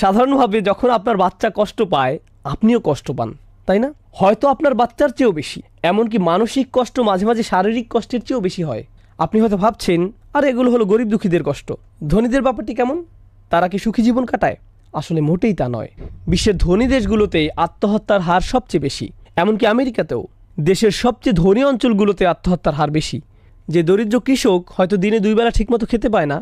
সাধারণভাবে যখন আপনার বাচ্চা কষ্ট পায়, আপনিও কষ্ট পান, তাই না? হয়তো আপনার বাচ্চার চেয়েও বেশি। এমনকি মানসিক কষ্ট মাঝে মাঝে শারীরিক কষ্টের চেয়েও বেশি হয়। আপনি হয়তো ভাবছেন, আর এগুলো হলো গরিব দুঃখীদের কষ্ট, ধনীদের ব্যাপারটি কেমন? তারা কি সুখী জীবন কাটায়? আসলে মোটেই তা নয়। বিশ্বের ধনী দেশগুলোতে আত্মহত্যার হার সবচেয়ে বেশি, এমনকি আমেরিকাতেও। দেশের সবচেয়ে ধনী অঞ্চলগুলোতে আত্মহত্যার হার বেশি। যে দরিদ্র কৃষক হয়তো দিনে 2 বেলা ঠিকমতো খেতে পায় না,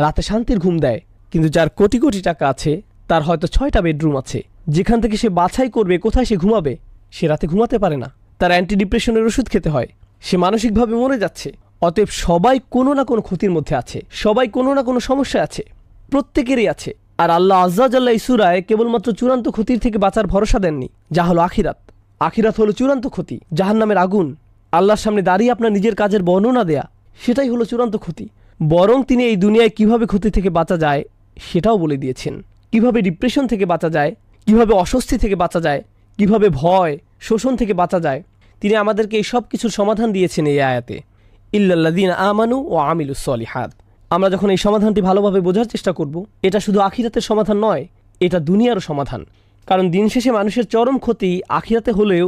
রাতে শান্তির ঘুম দেয়, কিন্তু যার কোটি কোটি টাকা আছে, তার হয়তো 6টা বেডরুম আছে, যেখান থেকে সে বাছাই করবে কোথায় সে ঘুমাবে, সে রাতে ঘুমাতে পারে না, তার অ্যান্টি ডিপ্রেশনের ওষুধ খেতে হয়, সে মানসিকভাবে মরে যাচ্ছে। অতএব সবাই কোনো না কোনো ক্ষতির মধ্যে আছে, সবাই কোনো না কোনো সমস্যা আছে, প্রত্যেকেরই আছে। আর আল্লাহ আজ্জা ওয়া জাল্লা এই সূরায় কেবলমাত্র চূড়ান্ত ক্ষতির থেকে বাঁচার ভরসা দেননি, যা হলো আখিরাত। আখিরাত হলো চূড়ান্ত ক্ষতি, জাহান্নামের আগুন। আল্লাহর সামনে দাঁড়িয়ে আপনার নিজের কাজের বর্ণনা দেয়া, সেটাই হলো চূড়ান্ত ক্ষতি। বরং তিনি এই দুনিয়ায় কিভাবে ক্ষতি থেকে বাঁচা যায় সেটাও বলে দিয়েছেন। কিভাবে ডিপ্রেশন থেকে বাঁচা যায়, কিভাবে অস্বস্তি থেকে বাঁচা যায়, কিভাবে ভয় শোষণ থেকে বাঁচা যায়, তিনি আমাদেরকে এই সব কিছুর সমাধান দিয়েছেন এই আয়াতে। ইল্লাল্লাযীনা আমানু ওয়া আমিলুস সলিহাত। আমরা যখন এই সমাধানটি ভালোভাবে বোঝার চেষ্টা করব, এটা শুধু আখিরাতের সমাধান নয়, এটা দুনিয়ারও সমাধান। কারণ দিন শেষে মানুষের চরম ক্ষতি আখিরাতে হলেও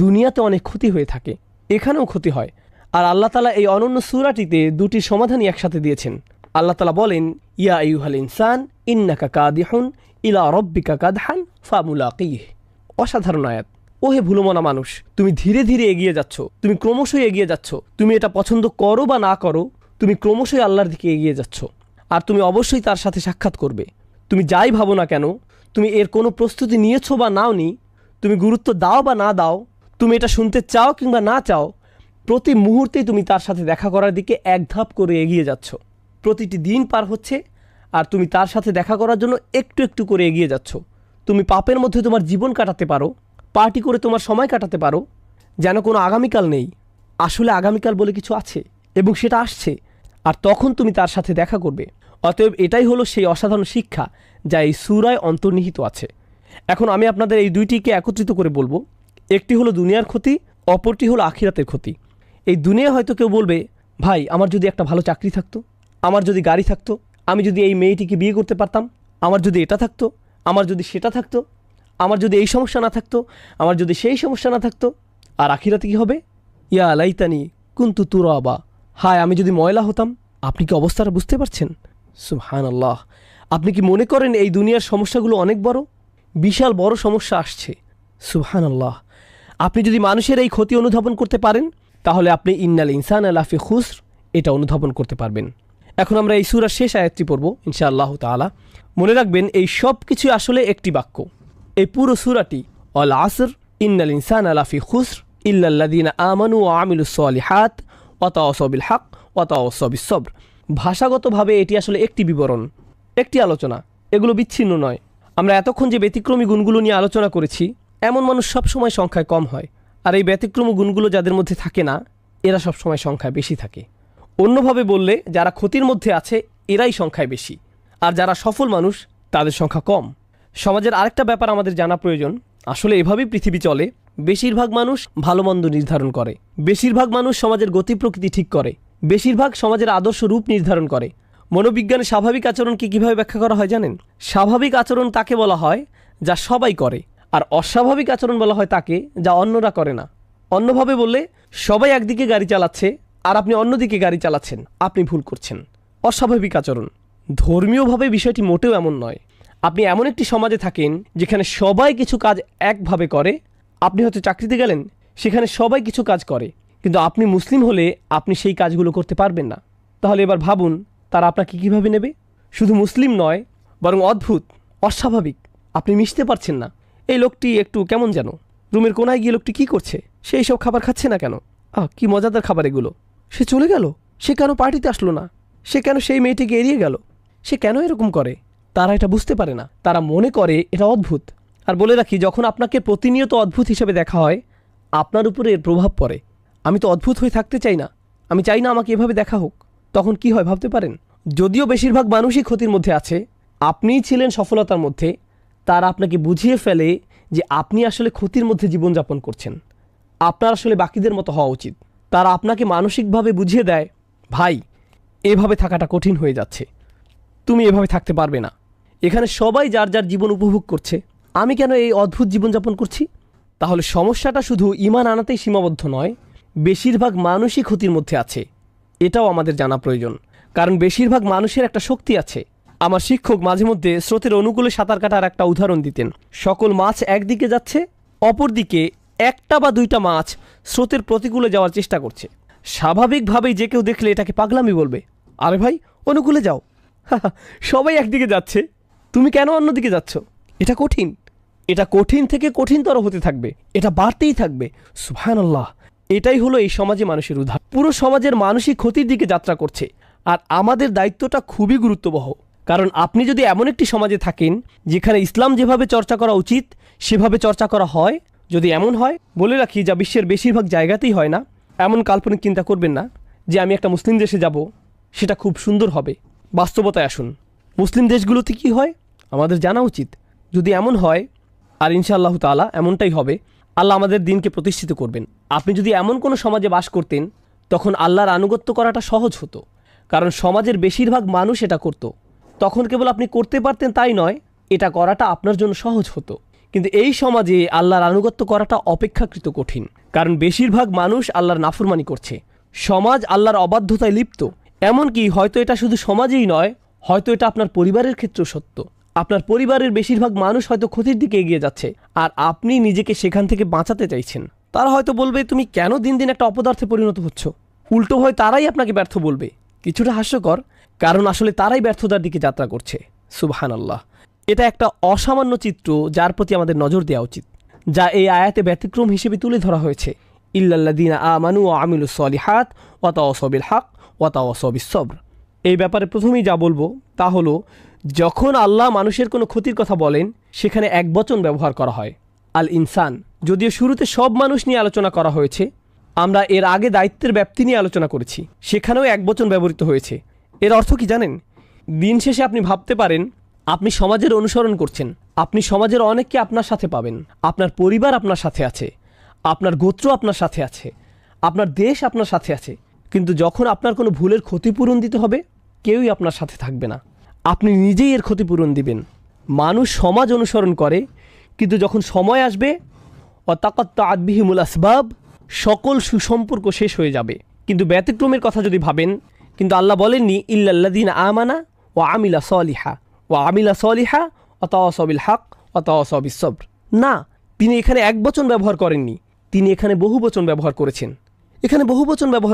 দুনিয়াতে অনেক ক্ষতি হয়ে থাকে, এখানেও ক্ষতি হয়। আর আল্লাহ তাআলা এই অনন্য সূরাটিতে দুটি সমাধানই একসাথে দিয়েছেন। আল্লাহ তাআলা বলেন, ইয়া আইয়ুহাল ইনসান ইন্নাকা কাদিহুন ইলা রাব্বিকা কাদহান ফামুলাকিহ। অসাধারণ আয়াত। ওহে ভুলমনা মানুষ, তুমি ধীরে ধীরে এগিয়ে যাচ্ছ, তুমি ক্রমশই এগিয়ে যাচ্ছ। তুমি এটা পছন্দ করো বা না করো, তুমি ক্রমশই আল্লাহর দিকে এগিয়ে যাচ্ছ, আর তুমি অবশ্যই তার সাথে সাক্ষাৎ করবে। তুমি যাই ভাবো না কেন, তুমি এর কোনো প্রস্তুতি নিয়েছো বা নাওনি, তুমি গুরুত্ব দাও বা না দাও, তুমি এটা শুনতে চাও কিংবা না চাও, প্রতি মুহূর্তেই তুমি তার সাথে দেখা করার দিকে এক ধাপ করে এগিয়ে যাচ্ছ। প্রতিটি দিন পার হচ্ছে আর তুমি তার সাথে দেখা করার জন্য একটু একটু করে এগিয়ে যাচ্ছ। তুমি পাপের মধ্যে তোমার জীবন কাটাতে পারো, পার্টি করে তোমার সময় কাটাতে পারো, যেন কোনো আগামীকাল নেই। আসলে আগামীকাল বলে কিছু আছে এবং সেটা আসছে, আর তখন তুমি তার সাথে দেখা করবে। অতএব এটাই হলো সেই অসাধারণ শিক্ষা যা এই সূরায় অন্তর্নিহিত আছে। এখন আমি আপনাদের এই দুইটিকে একত্রিত করে বলবো। একটি হলো দুনিয়ার ক্ষতি, অপরটি হলো আখিরাতের ক্ষতি। এই দুনিয়া হয়তো কেউ বলবে, ভাই আমার যদি একটা ভালো চাকরি থাকতো, আমার যদি গাড়ি থাকতো, আমি যদি এই মেয়েটিকে বিয়ে করতে পারতাম, আমার যদি এটা থাকতো, আমার যদি সেটা থাকতো, আমার যদি এই সমস্যা না থাকতো, আমার যদি সেই সমস্যা না থাকতো। আর আখিরাতে কী হবে? ইয়া লাইতানি কুনতু তুরাবা, হায় আমি যদি ময়লা হতাম। আপনি কি অবস্থাটা বুঝতে পারছেন? সুবহানাল্লাহ। আপনি কি মনে করেন এই দুনিয়ার সমস্যাগুলো অনেক বড়? বিশাল বড় সমস্যা আসছে। সুবহানাল্লাহ। আপনি যদি মানুষের এই ক্ষতি অনুধাবন করতে পারেন, তাহলে আপনি ইন্নাল ইনসানা লাফি খুসর এটা অনুধাবন করতে পারবেন। এখন আমরা এই সূরার শেষ আয়াতটি পড়ব ইনশাআল্লাহ তাআলা। মনে রাখবেন এই সব কিছু আসলে একটি বাক্য। এই পুরো সূরাটি আল আসর ইন্নাল ইনসানা লাফি খুসর ইল্লাল্লাযীনা আমানু ওয়া আমিলুস সালিহাত ওয়া তাওয়াসাউ বিল হক ওয়া তাওয়াসাউ বিস সবর। ভাষাগতভাবে এটি আসলে একটি বিবরণ, একটি আলোচনা, এগুলো বিচ্ছিন্ন নয়। আমরা এতক্ষণ যে ব্যতিক্রমী গুণগুলো নিয়ে আলোচনা করেছি, এমন মানুষ সবসময় সংখ্যায় কম হয়, আর এই ব্যতিক্রমী গুণগুলো যাদের মধ্যে থাকে না, এরা সবসময় সংখ্যায় বেশি থাকে। অন্যভাবে বললে, যারা ক্ষতির মধ্যে আছে এরাই সংখ্যায় বেশি, আর যারা সফল মানুষ তাদের সংখ্যা কম। সমাজের আরেকটা ব্যাপার আমাদের জানা প্রয়োজন। আসলে এভাবেই পৃথিবী চলে। বেশিরভাগ মানুষ ভালো মন্দ নির্ধারণ করে, বেশিরভাগ মানুষ সমাজের গতি প্রকৃতি ঠিক করে, বেশিরভাগ সমাজের আদর্শ রূপ নির্ধারণ করে। মনোবিজ্ঞানে স্বাভাবিক আচরণকে কীভাবে ব্যাখ্যা করা হয় জানেন? স্বাভাবিক আচরণ তাকে বলা হয় যা সবাই করে, আর অস্বাভাবিক আচরণ বলা হয় তাকে যা অন্যরা করে না। অন্যভাবে বললে, সবাই একদিকে গাড়ি চালাচ্ছে আর আপনি অন্যদিকে গাড়ি চালাচ্ছেন, আপনি ভুল করছেন। অস্বাভাবিক আচরণ। ধর্মীয়ভাবে বিষয়টি মোটেও এমন নয়। আপনি এমন একটি সমাজে থাকেন যেখানে সবাই কিছু কাজ একভাবে করে। আপনি হয়তো চাকরিতে গেলেন, সেখানে সবাই কিছু কাজ করে, কিন্তু আপনি মুসলিম হলে আপনি সেই কাজগুলো করতে পারবেন না। তাহলে এবার ভাবুন, তারা আপনাকে কীভাবে নেবে? শুধু মুসলিম নয়, বরং অদ্ভুত, অস্বাভাবিক। আপনি মিশতে পারছেন না। এই লোকটি একটু কেমন যেন, রুমের কোনায় গিয়ে লোকটি কী করছে? সে এইসব খাবার খাচ্ছে না কেন? কি মজাদার খাবার এগুলো। সে চলে গেল, সে কেন পার্টিতে আসলো না? সে কেন সেই মেয়েটিকে এড়িয়ে গেল? সে কেন এরকম করে? তারা এটা বুঝতে পারে না, তারা মনে করে এটা অদ্ভুত। আর বলে রাখি, যখন আপনাকে প্রতিনিয়ত অদ্ভুত হিসেবে দেখা হয়, আপনার উপরে এর প্রভাব পড়ে। আমি তো অদ্ভুত হয়ে থাকতে চাই না, আমি চাই না আমাকে এভাবে দেখা হোক। তখন কি হয় ভাবতে পারেন? যদিও বেশিরভাগ মানুষই ক্ষতির মধ্যে আছে, আপনিই ছিলেন সফলতার মধ্যে, তারা আপনাকে বুঝিয়ে ফেলে যে আপনি আসলে ক্ষতির মধ্যে জীবনযাপন করছেন। আপনার আসলে বাকিদের মতো হওয়া উচিত। তারা আপনাকে মানসিকভাবে বুঝিয়ে দেয়, ভাই এভাবে থাকাটা কঠিন হয়ে যাচ্ছে, তুমি এভাবে থাকতে পারবে না। এখানে সবাই যার যার জীবন উপভোগ করছে, আমি কেন এই অদ্ভুত জীবনযাপন করছি? তাহলে সমস্যাটা শুধু ঈমান আনাতেই সীমাবদ্ধ নয়, বেশিরভাগ মানুষই ক্ষতির মধ্যে আছে, এটাও আমাদের জানা প্রয়োজন। কারণ বেশিরভাগ মানুষের একটা শক্তি আছে। আমার শিক্ষক মাঝে মধ্যে স্রোতের অনুকূলে সাঁতার কাটার একটা উদাহরণ দিতেন। সকল মাছ একদিকে যাচ্ছে, অপরদিকে একটা বা দুইটা মাছ স্রোতের প্রতিকূলে যাওয়ার চেষ্টা করছে। স্বাভাবিকভাবেই যে কেউ দেখলে এটাকে পাগলামি বলবে, আরে ভাই অনুকূলে যাও, সবাই একদিকে যাচ্ছে, তুমি কেন অন্যদিকে যাচ্ছ? এটা কঠিন, এটা কঠিন থেকে কঠিনতর হতে থাকবে, এটা বাড়তেই থাকবে। সুবহানাল্লাহ। এটাই হলো এই সমাজে মানুষের উদাহরণ। পুরো সমাজের মানুষই ক্ষতির দিকে যাত্রা করছে, আর আমাদের দায়িত্বটা খুবই গুরুত্ববহ। কারণ আপনি যদি এমন একটি সমাজে থাকেন যেখানে ইসলাম যেভাবে চর্চা করা উচিত সেভাবে চর্চা করা হয়, যদি এমন হয়, বলে রাখি যা বিশ্বের বেশিরভাগ জায়গাতেই হয় না, এমন কাল্পনিক চিন্তা করবেন না যে আমি একটা মুসলিম দেশে যাব, সেটা খুব সুন্দর হবে। বাস্তবতায় আসুন, মুসলিম দেশগুলোতে কি হয় আমাদের জানা উচিত। যদি এমন হয়, আর ইনশাআল্লাহ তাআলা এমনটাই হবে, আল্লাহ আমাদের দিনকে প্রতিষ্ঠিত করবেন। আপনি যদি এমন কোনো সমাজে বাস করতেন, তখন আল্লাহর আনুগত্য করাটা সহজ হতো, কারণ সমাজের বেশিরভাগ মানুষ এটা করত। তখন কেবল আপনি করতে পারতেন তাই নয়, এটা করাটা আপনার জন্য সহজ হতো। কিন্তু এই সমাজে আল্লাহর আনুগত্য করাটা অপেক্ষাকৃত কঠিন, কারণ বেশিরভাগ মানুষ আল্লাহর নাফরমানি করছে। সমাজ আল্লাহর অবাধ্যতায় লিপ্ত। এমনকি হয়তো এটা শুধু সমাজেই নয়, হয়তো এটা আপনার পরিবারের ক্ষেত্রেও সত্য। আপনার পরিবারের বেশিরভাগ মানুষ হয়তো ক্ষতির দিকে এগিয়ে যাচ্ছে, আর আপনি নিজেকে সেখান থেকে বাঁচাতে চাইছেন। তারা হয়তো বলবে, তুমি কেন দিন দিন একটা অপদার্থে পরিণত হচ্ছ? উল্টো হয় তারাই আপনাকে ব্যর্থ বলবে। কিছুটা হাস্যকর, কারণ আসলে তারাই ব্যর্থতার দিকে যাত্রা করছে। সুবহানাল্লাহ। এটা একটা অসামান্য চিত্র যার প্রতি আমাদের নজর দেওয়া উচিত। যা এই আয়াতে ব্যতিক্রম হিসেবে তুলে ধরা হয়েছে। ইল্লাল্লাযীনা আমানু ওয়া আমিলুস সলিহাত ওয়া তাওয়াসাউ বিল হক ওয়া তাওয়াসাউ বিস সবর। এই ব্যাপারে প্রথমেই যা বলবো তা হলো, যখন আল্লাহ মানুষের কোনো ক্ষতির কথা বলেন সেখানে একবচন ব্যবহার করা হয়, আল ইনসান। যদিও শুরুতে সব মানুষ নিয়ে আলোচনা করা হয়েছে, আমরা এর আগে দায়িত্বের ব্যাপ্তি নিয়ে আলোচনা করেছি, সেখানেও একবচন ব্যবহৃত হয়েছে। এর অর্থ কি জানেন? দিন শেষে আপনি ভাবতে পারেন আপনি সমাজের অনুসরণ করছেন, আপনি সমাজের অনেককে আপনার সাথে পাবেন, আপনার পরিবার আপনার সাথে আছে, আপনার গোত্র আপনার সাথে আছে, আপনার দেশ আপনার সাথে আছে, কিন্তু যখন আপনার কোনো ভুলের ক্ষতিপূরণ দিতে হবে কেউই আপনার সাথে থাকবে না, আপনি নিজেই এর ক্ষতিপূরণ দিবেন। মানুষ সমাজ অনুসরণ করে, কিন্তু যখন সময় আসবে ওয়াতাকাত্তাআত বিহিমুল আসবাব, সকল সুসম্পর্ক শেষ হয়ে যাবে। কিন্তু ব্যতিক্রমের কথা যদি ভাবেন, কিন্তু আল্লাহ বলেননি ইল্লাল্লাযীনা আমানা ওয়া আমিলা সলিহা ওয়া তাওয়াসাউ বিল হক ওয়া তাওয়াসাউ বিস সবর। না, তিনি এখানে একবচন ব্যবহার করেননি, তিনি এখানে বহুবচন ব্যবহার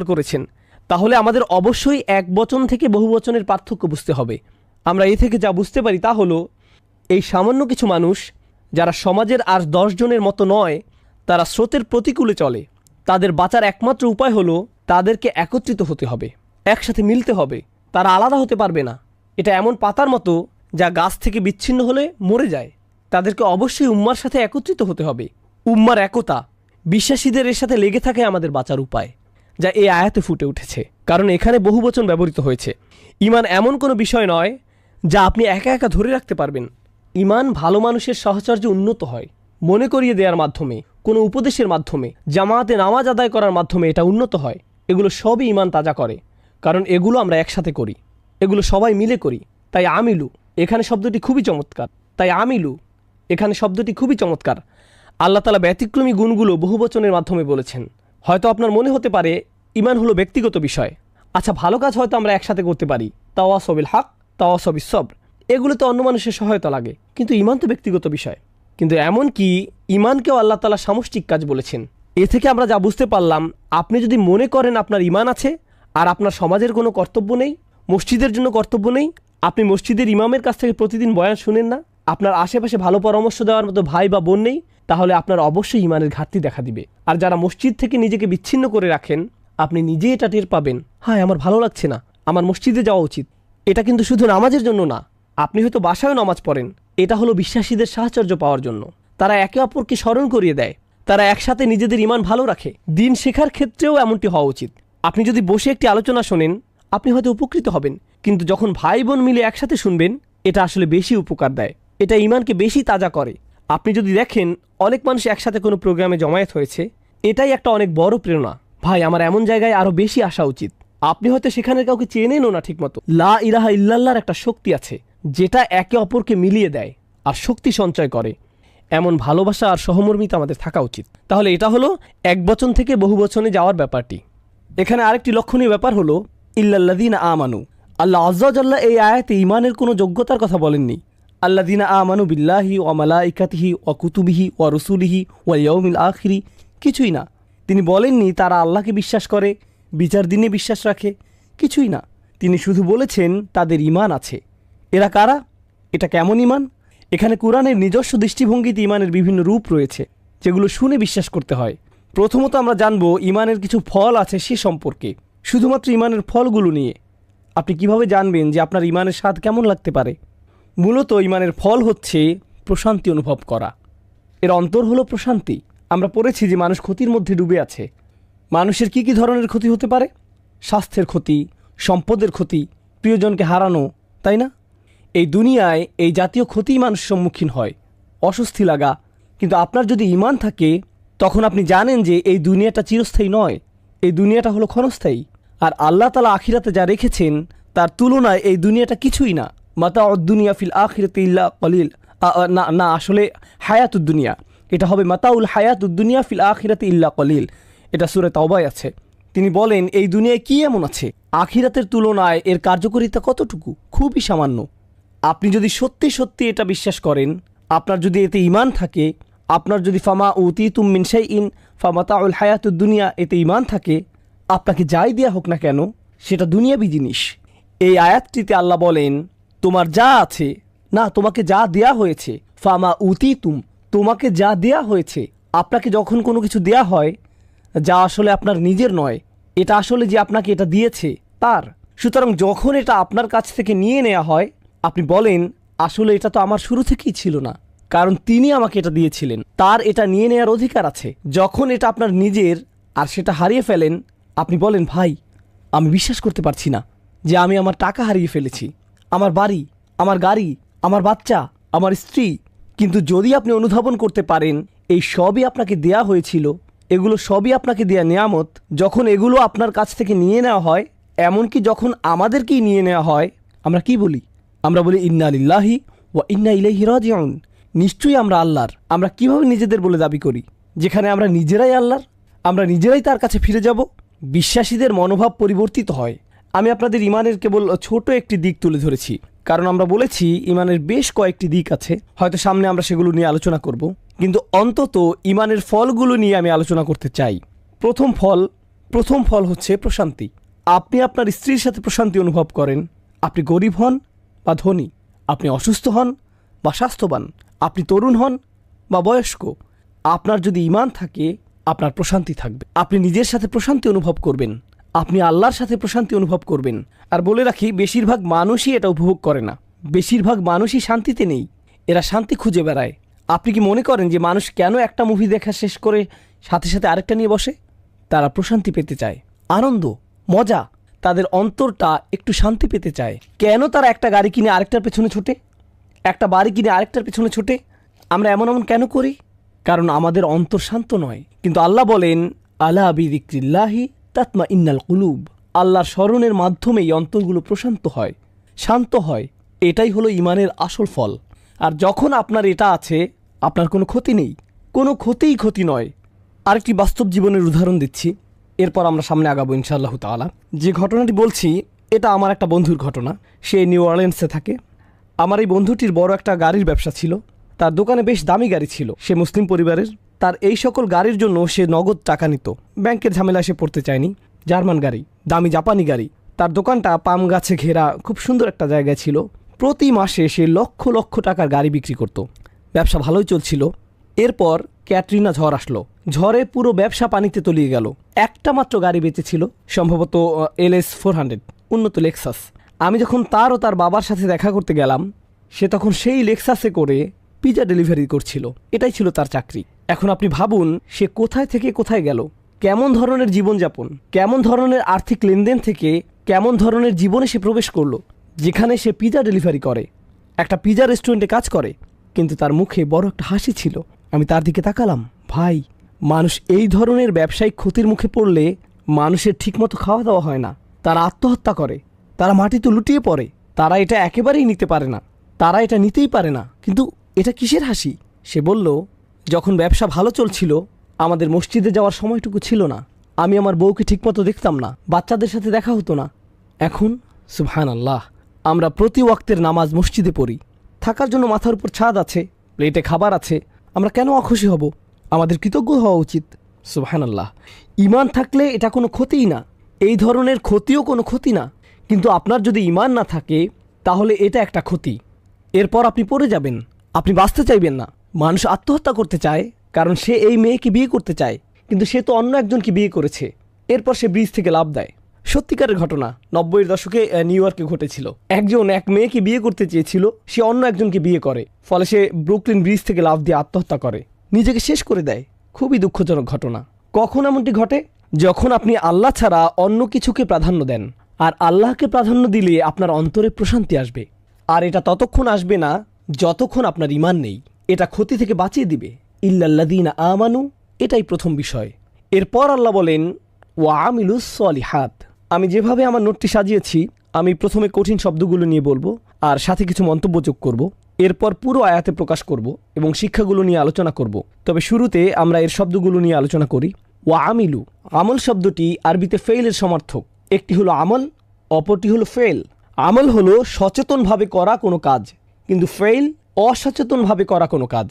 করেছেন। তাহলে আমাদের অবশ্যই একবচন থেকে বহুবচনের পার্থক্য বুঝতে হবে। আমরা এ থেকে যা বুঝতে পারি তা হলো, এই সামান্য কিছু মানুষ যারা সমাজের আর 10 জনের মতো নয়, তারা স্রোতের প্রতিকূলে চলে, তাদের বাঁচার একমাত্র উপায় হলো তাদেরকে একত্রিত হতে হবে, একসাথে মিলতে হবে। তারা আলাদা হতে পারবে না। এটা এমন পাতার মতো যা গাছ থেকে বিচ্ছিন্ন হলে মরে যায়। তাদেরকে অবশ্যই উম্মার সাথে একত্রিত হতে হবে। উম্মার একতা, বিশ্বাসীদের এর সাথে লেগে থাকে আমাদের বাঁচার উপায়, যা এই আয়াতে ফুটে উঠেছে। কারণ এখানে বহুবচন ব্যবহৃত হয়েছে। ঈমান এমন কোনো বিষয় নয় যা আপনি একা একা ধরে রাখতে পারবেন। ঈমান ভালো মানুষের সাহচর্য উন্নত হয়, মনে করিয়ে দেওয়ার মাধ্যমে, কোনো উপদেশের মাধ্যমে, জামাতে নামাজ আদায় করার মাধ্যমে এটা উন্নত হয়। এগুলো সবই ঈমান তাজা করে, কারণ এগুলো আমরা একসাথে করি, এগুলো সবাই মিলে করি। তাই আমিলু এখানে শব্দটি খুবই চমৎকার। আল্লাহ তাআলা ব্যতিক্রমী গুণগুলো বহুবচনের মাধ্যমে বলেছেন। হয়তো আপনার মনে হতে পারে ঈমান হলো ব্যক্তিগত বিষয়। আচ্ছা, ভালো কাজ হয়তো আমরা একসাথে করতে পারি, তাওয়াসাউ বিল হক, তাওয়াসাউ বিস সবর, এগুলো তো অন্য মানুষের সহায়তা লাগে, কিন্তু ঈমান তো ব্যক্তিগত বিষয়। কিন্তু এমন কি ঈমানকেও আল্লাহ তাআলা সামষ্টিক কাজ বলেছেন। এ থেকে আমরা যা বুঝতে পারলাম, আপনি যদি মনে করেন আপনার ঈমান আছে আর আপনার সমাজের কোনো কর্তব্য নেই, মসজিদের জন্য কর্তব্য নেই, আপনি মসজিদের ইমামের কাছ থেকে প্রতিদিন বয়ান শুনেন না, আপনার আশেপাশে ভালো পরামর্শ দেওয়ার মতো ভাই বা বোন নেই, তাহলে আপনার অবশ্যই ঈমানের ঘাটতি দেখা দিবে। আর যারা মসজিদ থেকে নিজেকে বিচ্ছিন্ন করে রাখেন, আপনি নিজেই এটা টের পাবেন, হ্যাঁ আমার ভালো লাগছে না, আমার মসজিদে যাওয়া উচিত। এটা কিন্তু শুধু নামাজের জন্য না, আপনি হয়তো বাসায়ও নামাজ পড়েন, এটা হলো বিশ্বাসীদের সাহচর্য পাওয়ার জন্য। তারা একে অপরকে স্মরণ করিয়ে দেয়, তারা একসাথে নিজেদের ঈমান ভালো রাখে। দিন শেখার ক্ষেত্রেও এমনটি হওয়া উচিত। আপনি যদি বসে একটি আলোচনা শোনেন, আপনি হয়তো উপকৃত হবেন, কিন্তু যখন ভাই বোন মিলে একসাথে শুনবেন, এটা আসলে বেশি উপকার দেয়, এটা ঈমানকে বেশি তাজা করে। আপনি যদি দেখেন অনেক মানুষ একসাথে কোনো প্রোগ্রামে জমায়েত হয়েছে, এটাই একটা অনেক বড় প্রেরণা। ভাই, আমার এমন জায়গায় আরও বেশি আসা উচিত। আপনি হয়তো সেখানে কাউকে চেনেনও না ঠিকমতো। লা ইলাহা ইল্লাল্লাহর একটা শক্তি আছে, যেটা একে অপরকে মিলিয়ে দেয় আর শক্তি সঞ্চয় করে। এমন ভালোবাসা আর সহমর্মিতা আমাদের থাকা উচিত। তাহলে এটা হলো একবচন থেকে বহুবচনে যাওয়ার ব্যাপারটি। এখানে আরেকটি লক্ষণীয় ব্যাপার হলো ইল্লাল্লাযীনা আমানু। আল্লাহ আযজা ওয়া জাল্লা এই আয়াতে ঈমানের কোনো যোগ্যতার কথা বলেননি। আল্লাযীনা আমানু বিল্লাহি ওয়া মালাইকাতিহি ওয়া কুতুবিহি ওয়া রুসুলিহি ওয়া ইয়াউমিল আখিরি, কিছুই না। তিনি বলেননি তারা আল্লাহকে বিশ্বাস করে, বিচার দিনে বিশ্বাস রাখে, কিছুই না। তিনি শুধু বলেছেন তাদের ঈমান আছে। এরা কারা? এটা কেমন ঈমান? এখানে কোরআনের নিজস্ব দৃষ্টিভঙ্গিতে ঈমানের বিভিন্ন রূপ রয়েছে, যেগুলো শুনে বিশ্বাস করতে হয়। প্রথমত আমরা জানব ঈমানের কিছু ফল আছে সে সম্পর্কে। শুধুমাত্র ঈমানের ফলগুলো নিয়ে আপনি কিভাবে জানবেন যে আপনার ঈমানের স্বাদ কেমন লাগতে পারে? মূলত ঈমানের ফল হচ্ছে প্রশান্তি অনুভব করা। এর অন্তর হলো প্রশান্তি। আমরা পড়েছি যে মানুষ ক্ষতির মধ্যে ডুবে আছে। মানুষের কি কি ধরনের ক্ষতি হতে পারে? স্বাস্থ্যের ক্ষতি, সম্পদের ক্ষতি, প্রিয়জনকে হারানো, তাই না? এই দুনিয়ায় এই জাতীয় ক্ষতিই মানুষ সম্মুখীন হয়, অস্বস্তি লাগা। কিন্তু আপনার যদি ঈমান থাকে, তখন আপনি জানেন যে এই দুনিয়াটা চিরস্থায়ী নয়, এই দুনিয়াটা হলো ক্ষণস্থায়ী। আর আল্লাহ তাআলা আখিরাতে যা রেখেছেন তার তুলনায় এই দুনিয়াটা কিছুই না। মাতাউদ দুনিয়া ফিল আখিরাতি ইল্লা কলিল। না, আসলে হায়াতুদ দুনিয়া, এটা হবে মাতাউল হায়াতুদ দুনিয়া ফিল আখিরাতি ইল্লা কলিল। এটা সূরা তাওবায় আছে। তিনি বলেন এই দুনিয়ায় কি এমন আছে, আখিরাতের তুলনায় এর কার্যকারিতা কতটুকু? খুবই সামান্য। আপনি যদি সত্যি সত্যি এটা বিশ্বাস করেন, আপনার যদি এতে ঈমান থাকে, আপনার যদি ফামা উতিতুম মিন শাইইন ফামাতাউল হায়াতুদ দুনিয়া এতে ঈমান থাকে, আপনাকে যাই দেয়া হোক না কেন সেটা দুনিয়াবি জিনিস। এই আয়াতটিতে আল্লাহ বলেন তোমার যা আছে, না তোমাকে যা দেয়া হয়েছে, ফামা উতিতুম তোমাকে যা দেয়া হয়েছে, আপনাকে যখন কোনো কিছু দেয়া হয় যা আসলে আপনার নিজের নয়, এটা আসলে যে আপনাকে এটা দিয়েছে তার। সুতরাং যখন এটা আপনার কাছ থেকে নিয়ে নেওয়া হয়, আপনি বলেন আসলে এটা তো আমার শুরু থেকেই ছিল না, কারণ তিনি আমাকে এটা দিয়েছিলেন, তার এটা নিয়ে নেওয়ার অধিকার আছে। যখন এটা আপনার নিজের আর সেটা হারিয়ে ফেলেন, আপনি বলেন ভাই আমি বিশ্বাস করতে পারছি না যে আমি আমার টাকা হারিয়ে ফেলেছি, আমার বাড়ি, আমার গাড়ি, আমার বাচ্চা, আমার স্ত্রী। কিন্তু যদি আপনি অনুধাবন করতে পারেন এই সবই আপনাকে দেয়া হয়েছিল, এগুলো সবই আপনাকে দেয়া নেয়ামত, যখন এগুলো আপনার কাছ থেকে নিয়ে নেওয়া হয়, এমনকি যখন আমাদেরকেই নিয়ে নেওয়া হয়, আমরা কি বলি? আমরা বলি ইন্না লিল্লাহি ওয়া ইন্না ইলাইহি রাজিউন। নিশ্চয়ই আমরা আল্লাহর। আমরা কিভাবে নিজেদের বলে দাবি করি, যেখানে আমরা নিজেরাই আল্লাহর, আমরা নিজেরাই তার কাছে ফিরে যাব? বিশ্বাসীদের মনোভাব পরিবর্তিত হয়। আমি আপনাদের ইমানের কেবল ছোট একটি দিক তুলে ধরেছি, কারণ আমরা বলেছি ইমানের বেশ কয়েকটি দিক আছে, হয়তো সামনে আমরা সেগুলো নিয়ে আলোচনা করব, কিন্তু অন্তত ইমানের ফলগুলো নিয়ে আমি আলোচনা করতে চাই। প্রথম ফল হচ্ছে প্রশান্তি। আপনি আপনার স্ত্রীর সাথে প্রশান্তি অনুভব করেন, আপনি গরিব হন বা ধনী, আপনি অসুস্থ হন বা স্বাস্থ্যবান, আপনি তরুণ হন বা বয়স্ক, আপনার যদি ঈমান থাকে আপনার প্রশান্তি থাকবে। আপনি নিজের সাথে প্রশান্তি অনুভব করবেন, আপনি আল্লাহর সাথে প্রশান্তি অনুভব করবেন। আর বলে রাখি, বেশিরভাগ মানুষই এটা উপভোগ করে না, বেশিরভাগ মানুষই শান্তিতে নেই, এরা শান্তি খুঁজে বেড়ায়। আপনি কি মনে করেন যে মানুষ কেন একটা মুভি দেখা শেষ করে সাথে সাথে আরেকটা নিয়ে বসে? তারা প্রশান্তি পেতে চায়, আনন্দ, মজা, তাদের অন্তরটা একটু শান্তি পেতে চায়। কেন তারা একটা গাড়ি কিনে আরেকটার পেছনে ছোটে, একটা বাড়ি কিনে আরেকটার পেছনে ছোটে? আমরা এমন কেন করি? কারণ আমাদের অন্তর শান্ত নয়। কিন্তু আল্লাহ বলেন আলা বিযিক্রিল্লাহি তাতমাইন্নাল কুলুব। আল্লাহর স্মরণের মাধ্যমেই অন্তরগুলো প্রশান্ত হয়, শান্ত হয়। এটাই হলো ইমানের আসল ফল। আর যখন আপনার এটা আছে, আপনার কোনো ক্ষতি নেই, কোনো ক্ষতি নয়। আরেকটি বাস্তব জীবনের উদাহরণ দিচ্ছি, এরপর আমরা সামনে আগাবো ইনশাআল্লাহ তাআলা। যে ঘটনাটি বলছি এটা আমার একটা বন্ধুর ঘটনা। সে নিউ অরলিন্সে থাকে। আমার এই বন্ধুটির বড় একটা গাড়ির ব্যবসা ছিল, তার দোকানে বেশ দামি গাড়ি ছিল। সে মুসলিম পরিবারের। তার এই সকল গাড়ির জন্য সে নগদ টাকা নিত, ব্যাংকের ঝামেলা সে পড়তে চায়নি। জার্মান গাড়ি, দামি জাপানি গাড়ি। তার দোকানটা পাম গাছে ঘেরা খুব সুন্দর একটা জায়গায় ছিল। প্রতি মাসে সে লক্ষ লক্ষ টাকার গাড়ি বিক্রি করত। ব্যবসা ভালোই চলছিল। এরপর ক্যাটরিনা ঝড় আসলো। ঝড়ে পুরো ব্যবসা পানিতে তলিয়ে গেল। একটা মাত্র গাড়ি বেঁচেছিল, সম্ভবত LS 400, উন্নত লেক্সাস। আমি যখন তার ও তার বাবার সাথে দেখা করতে গেলাম, সে তখন সেই লেক্সাসে করে পিজা ডেলিভারি করছিল। এটাই ছিল তার চাকরি। এখন আপনি ভাবুন সে কোথায় থেকে কোথায় গেল, কেমন ধরনের জীবনযাপন, কেমন ধরনের আর্থিক লেনদেন থেকে কেমন ধরনের জীবনে সে প্রবেশ করলো, যেখানে সে পিজা ডেলিভারি করে, একটা পিজা রেস্টুরেন্টে কাজ করে, কিন্তু তার মুখে বড় একটা হাসি ছিল। আমি তার দিকে তাকালাম। ভাই, মানুষ এই ধরনের ব্যবসায়িক ক্ষতির মুখে পড়লে মানুষের ঠিকমতো খাওয়া দাওয়া হয় না, তারা আত্মহত্যা করে, তারা মাটিতে লুটিয়ে পড়ে, তারা এটা একেবারেই নিতে পারে না, তারা এটা নিতেই পারে না। কিন্তু এটা কিসের হাসি? সে বলল, যখন ব্যবসা ভালো চলছিল আমাদের মসজিদে যাওয়ার সময়টুকু ছিল না, আমি আমার বউকে ঠিকমতো দেখতাম না, বাচ্চাদের সাথে দেখা হতো না। এখন সুবহানাল্লাহ, আমরা প্রতি ওয়াক্তের নামাজ মসজিদে পড়ি, থাকার জন্য মাথার উপর ছাদ আছে, প্লেটে খাবার আছে, আমরা কেন অখুশি হব? আমাদের কৃতজ্ঞ হওয়া উচিত। সুবহানাল্লাহ। ঈমান থাকলে এটা কোনো ক্ষতিই না, এই ধরনের ক্ষতিও কোনো ক্ষতি না। কিন্তু আপনার যদি ঈমান না থাকে তাহলে এটা একটা ক্ষতি। এরপর আপনি পড়ে যাবেন, আপনি বাঁচতে চাইবেন না। মানুষ আত্মহত্যা করতে চায় কারণ সে এই মেয়েকে বিয়ে করতে চায়, কিন্তু সে তো অন্য একজনকে বিয়ে করেছে। এরপর সে ব্রিজ থেকে লাফ দেয়। সত্যিকারের ঘটনা, 90-এর দশকে নিউ ইয়র্কে ঘটেছিল। একজন এক মেয়েকে বিয়ে করতে চেয়েছিল, সে অন্য একজনকে বিয়ে করে, ফলে সে ব্রুকলিন ব্রিজ থেকে লাফ দিয়ে আত্মহত্যা করে, নিজেকে শেষ করে দেয়। খুবই দুঃখজনক ঘটনা। কখন এমনটি ঘটে? যখন আপনি আল্লাহ ছাড়া অন্য কিছুকে প্রাধান্য দেন। আর আল্লাহকে প্রাধান্য দিলে আপনার অন্তরে প্রশান্তি আসবে। আর এটা ততক্ষণ আসবে না যতক্ষণ আপনার ঈমান নেই। এটা ক্ষতি থেকে বাঁচিয়ে দিবে। ইল্লাল্লাযীনা আমানু, এটাই প্রথম বিষয়। এরপর আল্লাহ বলেন ওয়া আমিলুস সলিহাত। আমি যেভাবে আমার নোটটি সাজিয়েছি, আমি প্রথমে কঠিন শব্দগুলো নিয়ে বলবো আর সাথে কিছু মন্তব্য যোগ করব। এরপর পুরো আয়াতে প্রকাশ করব এবং শিক্ষাগুলো নিয়ে আলোচনা করব। তবে শুরুতে আমরা এর শব্দগুলো নিয়ে আলোচনা করি। ওয়া আমিলু, আমল শব্দটি আরবিতে ফেইলের সমার্থক। একটি হলো আমল, অপরটি হলো ফেল। আমল হলো সচেতনভাবে করা কোনো কাজ, কিন্তু ফেইল অসচেতনভাবে করা কোনো কাজ।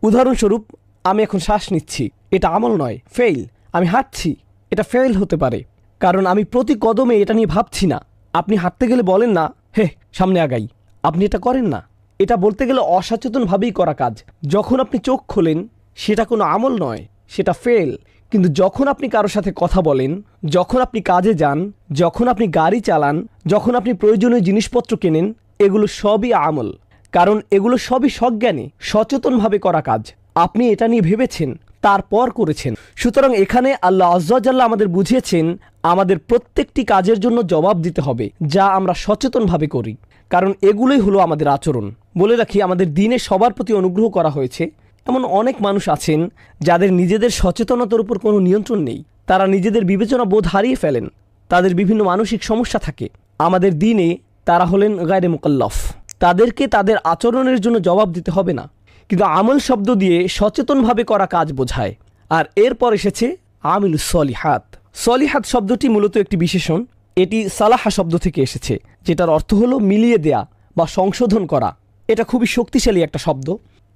উদাহরণস্বরূপ, আমি এখন শ্বাস নিচ্ছি, এটা আমল নয়, ফেইল। আমি হাঁটছি, এটা ফেইল হতে পারে, কারণ আমি প্রতি কদমে এটা নিয়ে ভাবছি না। আপনি হাঁটতে গেলে বলেন না, হে সামনে আগাই, আপনি এটা করেন না। এটা বলতে গেলে অসচেতনভাবেই করা কাজ। যখন আপনি চোখ খোলেন সেটা কোনো আমল নয়, সেটা ফেল। কিন্তু যখন আপনি কারোর সাথে কথা বলেন, যখন আপনি কাজে যান, যখন আপনি গাড়ি চালান, যখন আপনি প্রয়োজনীয় জিনিসপত্র কেনেন, এগুলো সবই আমল। কারণ এগুলো সবই সজ্ঞানে সচেতনভাবে করা কাজ। আপনি এটা নিয়ে ভেবেছেন, তারপর করেছেন। সুতরাং এখানে আল্লাহ আজ্জা ওয়া জাল্লা আমাদের বুঝিয়েছেন আমাদের প্রত্যেকটি কাজের জন্য জবাব দিতে হবে যা আমরা সচেতনভাবে করি, কারণ এগুলোই হলো আমাদের আচরণ। বলে রাখি, আমাদের দিনে সবার প্রতি অনুগ্রহ করা হয়েছে। এমন অনেক মানুষ আছেন যাদের নিজেদের সচেতনতার উপর কোনো নিয়ন্ত্রণ নেই। তারা নিজেদের বিবেচনা বোধ হারিয়ে ফেলেন, তাদের বিভিন্ন মানসিক সমস্যা থাকে। আমাদের দিনে তারা হলেন গায়রে মুকাল্লাফ, তাদেরকে তাদের আচরণের জন্য জবাব দিতে হবে না। কিন্তু আমল শব্দ দিয়ে সচেতনভাবে করা কাজ বোঝায়। আর এরপর এসেছে আমিলুস সলিহাত। সলিহাত শব্দটি মূলত একটি বিশেষণ। এটি সালাহা শব্দ থেকে এসেছে, যেটার অর্থ হলো মিলিয়ে দেয়া বা সংশোধন করা। এটা খুবই শক্তিশালী একটা শব্দ।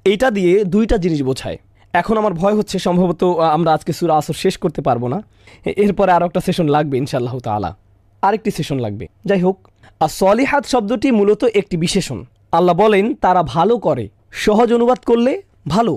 এইটা দিয়ে দুইটা জিনিস বোঝায়। এখন আমার ভয় হচ্ছে সম্ভবত আমরা আজকে সূরা আসর শেষ করতে পারবো না, এরপরে আরও একটা সেশন লাগবে ইনশাআল্লাহ তাআলা, আরেকটি সেশন লাগবে। যাই হোক, আর সলিহাত শব্দটি মূলত একটি বিশেষণ। আল্লাহ বলেন তারা ভালো করে। সহজ অনুবাদ করলে ভালো।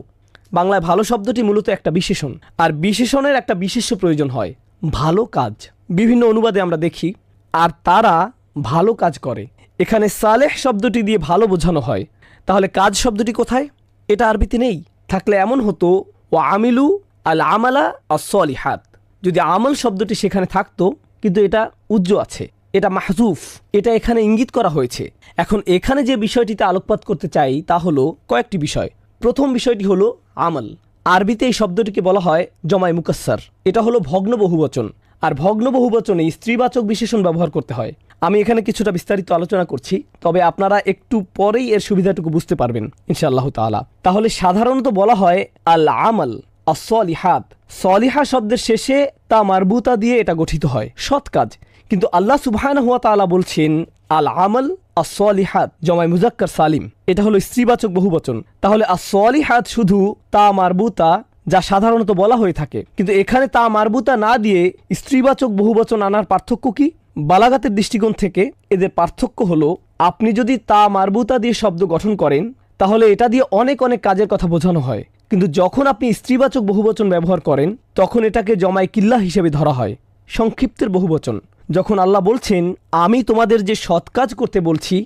বাংলায় ভালো শব্দটি মূলত একটা বিশেষণ, আর বিশেষণের একটা বিশেষ্য প্রয়োজন হয়, ভালো কাজ। বিভিন্ন অনুবাদে আমরা দেখি আর তারা ভালো কাজ করে। এখানে সালেহ শব্দটি দিয়ে ভালো বোঝানো হয়, তাহলে কাজ শব্দটি কোথায়? এটা আরবিতে নেই। থাকলে এমন হতো ও আমিলু আল আমালা আস-সলিহাত। যদি আমল শব্দটি সেখানে থাকতো, কিন্তু এটা উজ্জ্ব আছে, এটা মাহজুফ, এটা এখানে ইঙ্গিত করা হয়েছে। এখন এখানে যে বিষয়টিতে আলোকপাত করতে চাই তা হলো কয়েকটি বিষয়। প্রথম বিষয়টি হলো আমল। আরবিতে এই শব্দটিকে বলা হয় জমায় মুকাসসার। এটা হলো ভগ্ন বহুবচন, আর ভগ্ন বহুবচনে স্ত্রীবাচক বিশেষণ ব্যবহার করতে হয়। আমি এখানে কিছুটা বিস্তারিত আলোচনা করছি, তবে আপনারা একটু পরেই এর সুবিধাটুকু বুঝতে পারবেন ইনশাআল্লাহ তাআলা। তাহলে সাধারণত বলা হয় আল আমল আস-সলিহাত। সলিহা শব্দের শেষে তা মারবুতা দিয়ে এটা গঠিত হয়, সৎ কাজ। কিন্তু আল্লাহ সুবহানাহু ওয়া তাআলা বলছেন আল আমল আস-সলিহাত জমায় মুজাক্কার সালিম, এটা হলো স্ত্রীবাচক বহুবচন। তাহলে আস-সলিহাত শুধু তা মারবুতা, যা সাধারণত বলা হয়ে থাকে। কিন্তু এখানে তা মারবুতা না দিয়ে স্ত্রীবাচক বহুবচন আনার পার্থক্য কি? বালাগাতের দৃষ্টিকোণ থেকে এদের পার্থক্য হলো, আপনি যদি তা মারবুতা দিয়ে শব্দ গঠন করেন তাহলে এটা দিয়ে অনেক অনেক কাজের কথা বোঝানো হয়। কিন্তু যখন আপনি স্ত্রীবাচক বহুবচন ব্যবহার করেন তখন এটাকে জমায় কিল্লা হিসেবে ধরা হয়, সংক্ষিপ্তের বহুবচন। যখন আল্লাহ বলছেন আমি তোমাদের যে সৎ কাজ করতে বলছি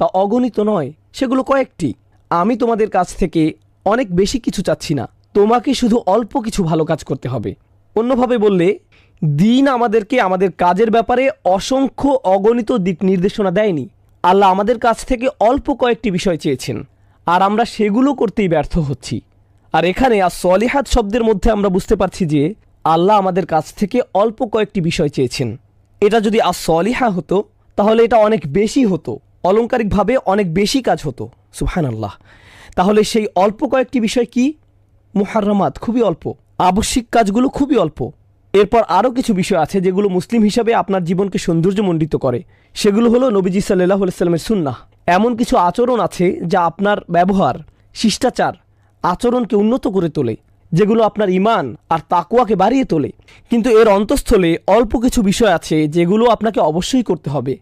তা অগণিত নয়, সেগুলো কয়েকটি। আমি তোমাদের কাছ থেকে অনেক বেশি কিছু চাচ্ছি না, তোমাকে শুধু অল্প কিছু ভালো কাজ করতে হবে। অন্যভাবে বললে, দিন আমাদেরকে আমাদের কাজের ব্যাপারে অসংখ্য অগণিত দিক নির্দেশনা দেয়নি। আল্লাহ আমাদের কাছ থেকে অল্প কয়েকটি বিষয় চেয়েছেন, আর আমরা সেগুলো করতেই ব্যর্থ হচ্ছি। আর এখানে আস-সলিহাত শব্দের মধ্যে আমরা বুঝতে পারছি যে আল্লাহ আমাদের কাছ থেকে অল্প কয়েকটি বিষয় চেয়েছেন। এটা যদি আস-সলিহা হতো তাহলে এটা অনেক বেশি হতো, অলংকারিকভাবে অনেক বেশি কাজ হতো। সুবহানাল্লাহ। তাহলে সেই অল্প কয়েকটি বিষয় কি? মুহাররামাত, খুবই অল্প। আবশ্যিক কাজগুলো খুবই অল্প। এরপর আরও কিছু বিষয় আছে যেগুলো মুসলিম হিসাবে আপনার জীবনকে সৌন্দর্যমণ্ডিত করে। সেগুলো হলো নবীজি সাল্লাল্লাহু আলাইহি ওয়াসাল্লামের সুন্নাহ। এমন কিছু আচরণ আছে যা আপনার ব্যবহার, শিষ্টাচার, আচরণকে উন্নত করে তোলে, যেগুলো আপনার ঈমান আর তাকওয়াকে বাড়িয়ে তোলে। কিন্তু এর অন্তঃস্থলে অল্প কিছু বিষয় আছে যেগুলো আপনাকে অবশ্যই করতে হবে,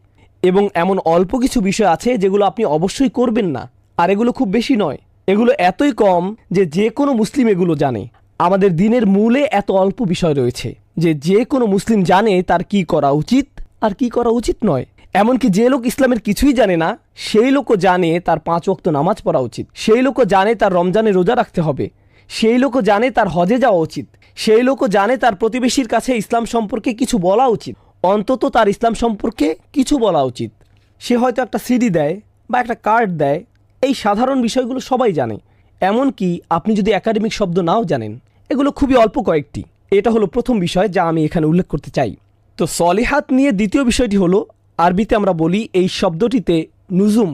এবং এমন অল্প কিছু বিষয় আছে যেগুলো আপনি অবশ্যই করবেন না। আর এগুলো খুব বেশি নয়, এগুলো এতই কম যে যে কোনো মুসলিম এগুলো জানে। আমাদের দিনের মূলে এত অল্প বিষয় রয়েছে যে যে কোনো মুসলিম জানে তার কি করা উচিত আর কি করা উচিত নয়। এমনকি যে লোক ইসলামের কিছুই জানে না সেই লোকও জানে তার 5 ওয়াক্ত নামাজ পড়া উচিত, সেই লোকও জানে তার রমজানে রোজা রাখতে হবে, সেই লোকও জানে তার হজে যাওয়া উচিত, সেই লোকও জানে তার প্রতিবেশীর কাছে ইসলাম সম্পর্কে কিছু বলা উচিত, অন্তত তার ইসলাম সম্পর্কে কিছু বলা উচিত। সে হয়তো একটা সিডি দেয় বা একটা কার্ড দেয়, এই সাধারণ বিষয়গুলো সবাই জানে। এমনকি আপনি যদি একাডেমিক শব্দ নাও জানেন, এগুলো খুবই অল্প কয়েকটি। এটা হলো প্রথম বিষয় যা আমি এখানে উল্লেখ করতে চাই। তো সলিহাত নিয়ে দ্বিতীয় বিষয়টি হলো, আরবিতে আমরা বলি এই শব্দটিতে নুজুম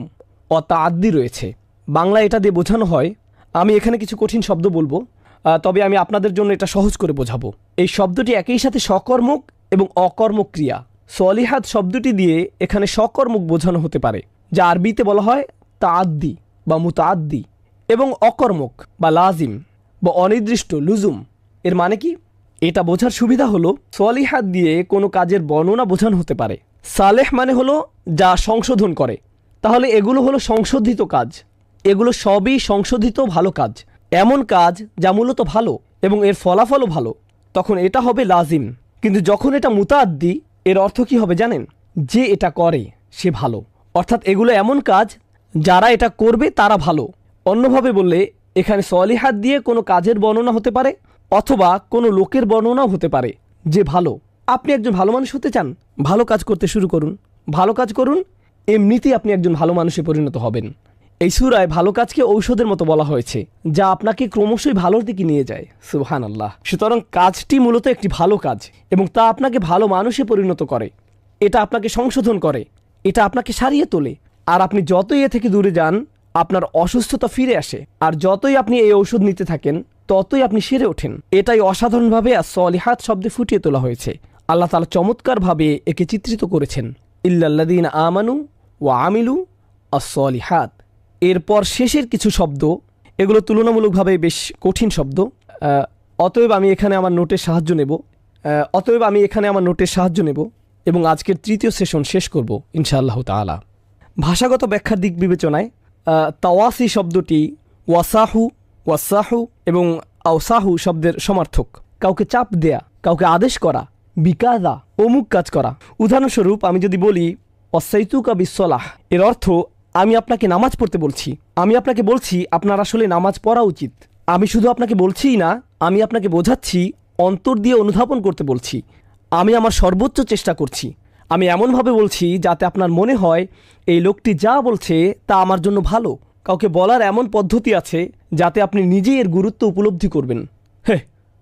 ও তাআদ্দি রয়েছে। বাংলায় এটা দিয়ে বোঝানো হয়, আমি এখানে কিছু কঠিন শব্দ বলবো, তবে আমি আপনাদের জন্য এটা সহজ করে বোঝাবো। এই শব্দটি একই সাথে সকর্মক এবং অকর্মক ক্রিয়া। সলিহাত শব্দটি দিয়ে এখানে সকর্মক বোঝানো হতে পারে, যা আরবিতে বলা হয় তাআদ্দি বা মুতাআদ্দি, এবং অকর্মক বা লাজিম বা অনির্দিষ্ট লুজুম। এর মানে কি? এটা বোঝার সুবিধা হলো সলিহাত দিয়ে কোনো কাজের বর্ণনা বোঝানো হতে পারে। সালেহ মানে হলো যা সংশোধন করে, তাহলে এগুলো হলো সংশোধিত কাজ, এগুলো সবই সংশোধিত ভালো কাজ, এমন কাজ যা মূলত ভালো এবং এর ফলাফলও ভালো, তখন এটা হবে লাজিম। কিন্তু যখন এটা মুতাআদ্দি, এর অর্থ কি হবে জানেন? যে এটা করে সে ভালো, অর্থাৎ এগুলো এমন কাজ যারা এটা করবে তারা ভালো। অন্যভাবে বললে এখানে সলিহাত দিয়ে কোনো কাজের বর্ণনা হতে পারে অথবা কোনো লোকের বর্ণনাও হতে পারে যে ভালো। আপনি একজন ভালো মানুষ হতে চান, ভালো কাজ করতে শুরু করুন, ভালো কাজ করুন, এমনিতেই আপনি একজন ভালো মানুষে পরিণত হবেন। এই সূরায় ভালো কাজকে ঔষধের মতো বলা হয়েছে, যা আপনাকে ক্রমশই ভালোর দিকে নিয়ে যায়। সুবহানাল্লাহ। সুতরাং কাজটি মূলত একটি ভালো কাজ এবং তা আপনাকে ভালো মানুষে পরিণত করে, এটা আপনাকে সংশোধন করে, এটা আপনাকে সারিয়ে তোলে। আর আপনি যতই এ থেকে দূরে যান আপনার অসুস্থতা ফিরে আসে, আর যতই আপনি এই ঔষধ নিতে থাকেন ততই আপনি সেরে ওঠেন। এটাই অসাধারণভাবে as-সলিহাত শব্দে ফুটিয়ে তোলা হয়েছে। আল্লাহ তাআলা চমৎকারভাবে একে চিত্রিত করেছেন, ইল্লাল্লাযীনা আমানু ওয়া আমিলু আস-সলিহাত। এরপর শেষের কিছু শব্দ, এগুলো তুলনামূলকভাবে বেশ কঠিন শব্দ। অতএব আমি এখানে আমার নোটের সাহায্য নেব এবং আজকের তৃতীয় সেশন শেষ করব ইনশাআল্লাহ তাআলা। ভাষাগত ব্যাখ্যার দিক বিবেচনায় তাওয়াসি শব্দটি ওয়াসাহু এবং আওসাহু শব্দের সমার্থক। কাউকে চাপ দেয়া, কাউকে আদেশ করা, বিকাদা, অমুক কাজ করা। উদাহরণস্বরূপ আমি যদি বলি ওয়াসাইতুকা বিসসালাহ, এর অর্থ আমি আপনাকে নামাজ পড়তে বলছি, আমি আপনাকে বলছি আপনার আসলে নামাজ পড়া উচিত। আমি শুধু আপনাকে বলছিই না, আমি আপনাকে বোঝাচ্ছি, অন্তর দিয়ে অনুধাবন করতে বলছি, আমি আমার সর্বোচ্চ চেষ্টা করছি। আমি এমনভাবে বলছি যাতে আপনার মনে হয় এই লোকটি যা বলছে তা আমার জন্য ভালো। কাউকে বলার এমন পদ্ধতি আছে যাতে আপনি নিজেই এর গুরুত্ব উপলব্ধি করবেন। হে,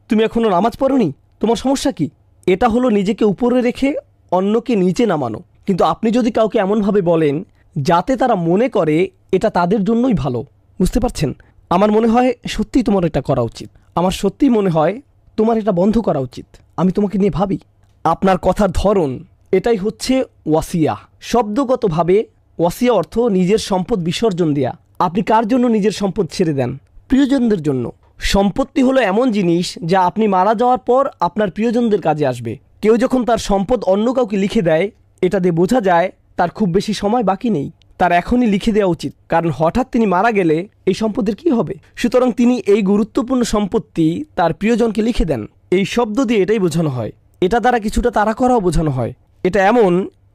তুমি এখনও নামাজ পড়োনি, তোমার সমস্যা কি? এটা হলো নিজেকে উপরে রেখে অন্যকে নিচে নামানো। কিন্তু আপনি যদি কাউকে এমনভাবে বলেন যাতে তারা মনে করে এটা তাদের জন্যই ভালো, বুঝতে পারছেন? আমার মনে হয় সত্যিই তোমার এটা করা উচিত, আমার সত্যিই মনে হয় তোমার এটা বন্ধ করা উচিত, আমি তোমাকে নিয়ে ভাবি। আপনার কথার ধরন, এটাই হচ্ছে ওয়াসিয়া। শব্দগতভাবে ওয়াসিয়া অর্থ নিজের সম্পদ বিসর্জন দেয়া। আপনি কার জন্য নিজের সম্পদ ছেড়ে দেন? প্রিয়জনদের জন্য। সম্পত্তি হলো এমন জিনিস যা আপনি মারা যাওয়ার পর আপনার প্রিয়জনদের কাজে আসবে। কেউ যখন তার সম্পদ অন্য কাউকে লিখে দেয়, এটা দিয়ে বোঝা যায় তার খুব বেশি সময় বাকি নেই, তার এখনই লিখে দেওয়া উচিত, কারণ হঠাৎ তিনি মারা গেলে এই সম্পদের কি হবে। সুতরাং তিনি এই গুরুত্বপূর্ণ সম্পত্তি তার প্রিয়জনকে লিখে দেন। এই শব্দ দিয়ে এটাই বোঝানো হয়। এটা দ্বারা কিছুটা তাড়া করাও বোঝানো হয়। এটা এমন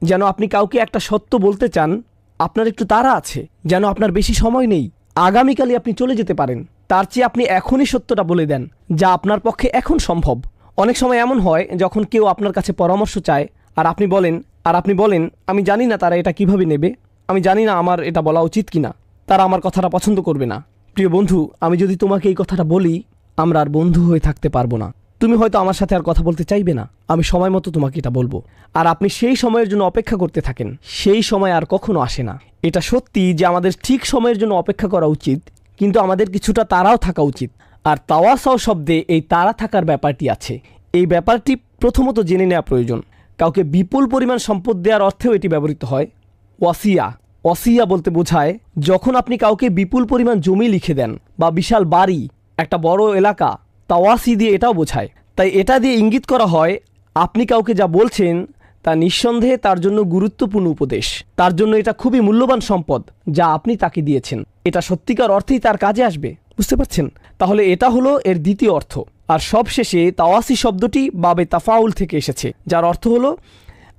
যেন আপনি কাউকে একটা সত্য বলতে চান, আপনার একটু তাড়া আছে, যেন আপনার বেশি সময় নেই, আগামীকালই আপনি চলে যেতে পারেন, তার চেয়ে আপনি এখনই সত্যটা বলে দেন যা আপনার পক্ষে এখন সম্ভব। অনেক সময় এমন হয় যখন কেউ আপনার কাছে পরামর্শ চায় আর আপনি বলেন আমি জানি না তারা এটা কিভাবে নেবে, আমি জানি না আমার এটা বলা উচিত কিনা, তারা আমার কথাটা পছন্দ করবে না। প্রিয় বন্ধু, আমি যদি তোমাকে এই কথাটা বলি, আমরা আর বন্ধু হয়ে থাকতে পারবো না। তুমি হয়তো আমার সাথে আর কথা বলতে চাইবে না, আমি সময় মতো তোমাকে এটা বলবো, আর আপনি সেই সময়ের জন্য অপেক্ষা করতে থাকেন। সেই সময় আর কখনো আসে না। এটা সত্যি যে আমাদের ঠিক সময়ের জন্য অপেক্ষা করা উচিত, কিন্তু আমাদের কিছুটা তাড়াও থাকা উচিত। আর তাওয়াসাও শব্দে এই তাড়া থাকার ব্যাপারটি আছে। এই ব্যাপারটি প্রথমত জেনে নেওয়া প্রয়োজন। কাউকে বিপুল পরিমাণ সম্পদ দেওয়ার অর্থেও এটি ব্যবহৃত হয়। ওয়াসিয়া বলতে বোঝায় যখন আপনি কাউকে বিপুল পরিমাণ জমি লিখে দেন বা বিশাল বাড়ি, একটা বড় এলাকা, তাওয়াসি দিয়ে এটাও বোঝায়। তাই এটা দিয়ে ইঙ্গিত করা হয় আপনি কাউকে যা বলছেন তা নিঃসন্দেহে তার জন্য গুরুত্বপূর্ণ উপদেশ, তার জন্য এটা খুবই মূল্যবান সম্পদ যা আপনি তাকে দিয়েছেন, এটা সত্যিকার অর্থেই তার কাজে আসবে। বুঝতে পারছেন? তাহলে এটা হলো এর দ্বিতীয় অর্থ। আর সবশেষে তাওয়াসি শব্দটি বাবে তাফাউল থেকে এসেছে, যার অর্থ হলো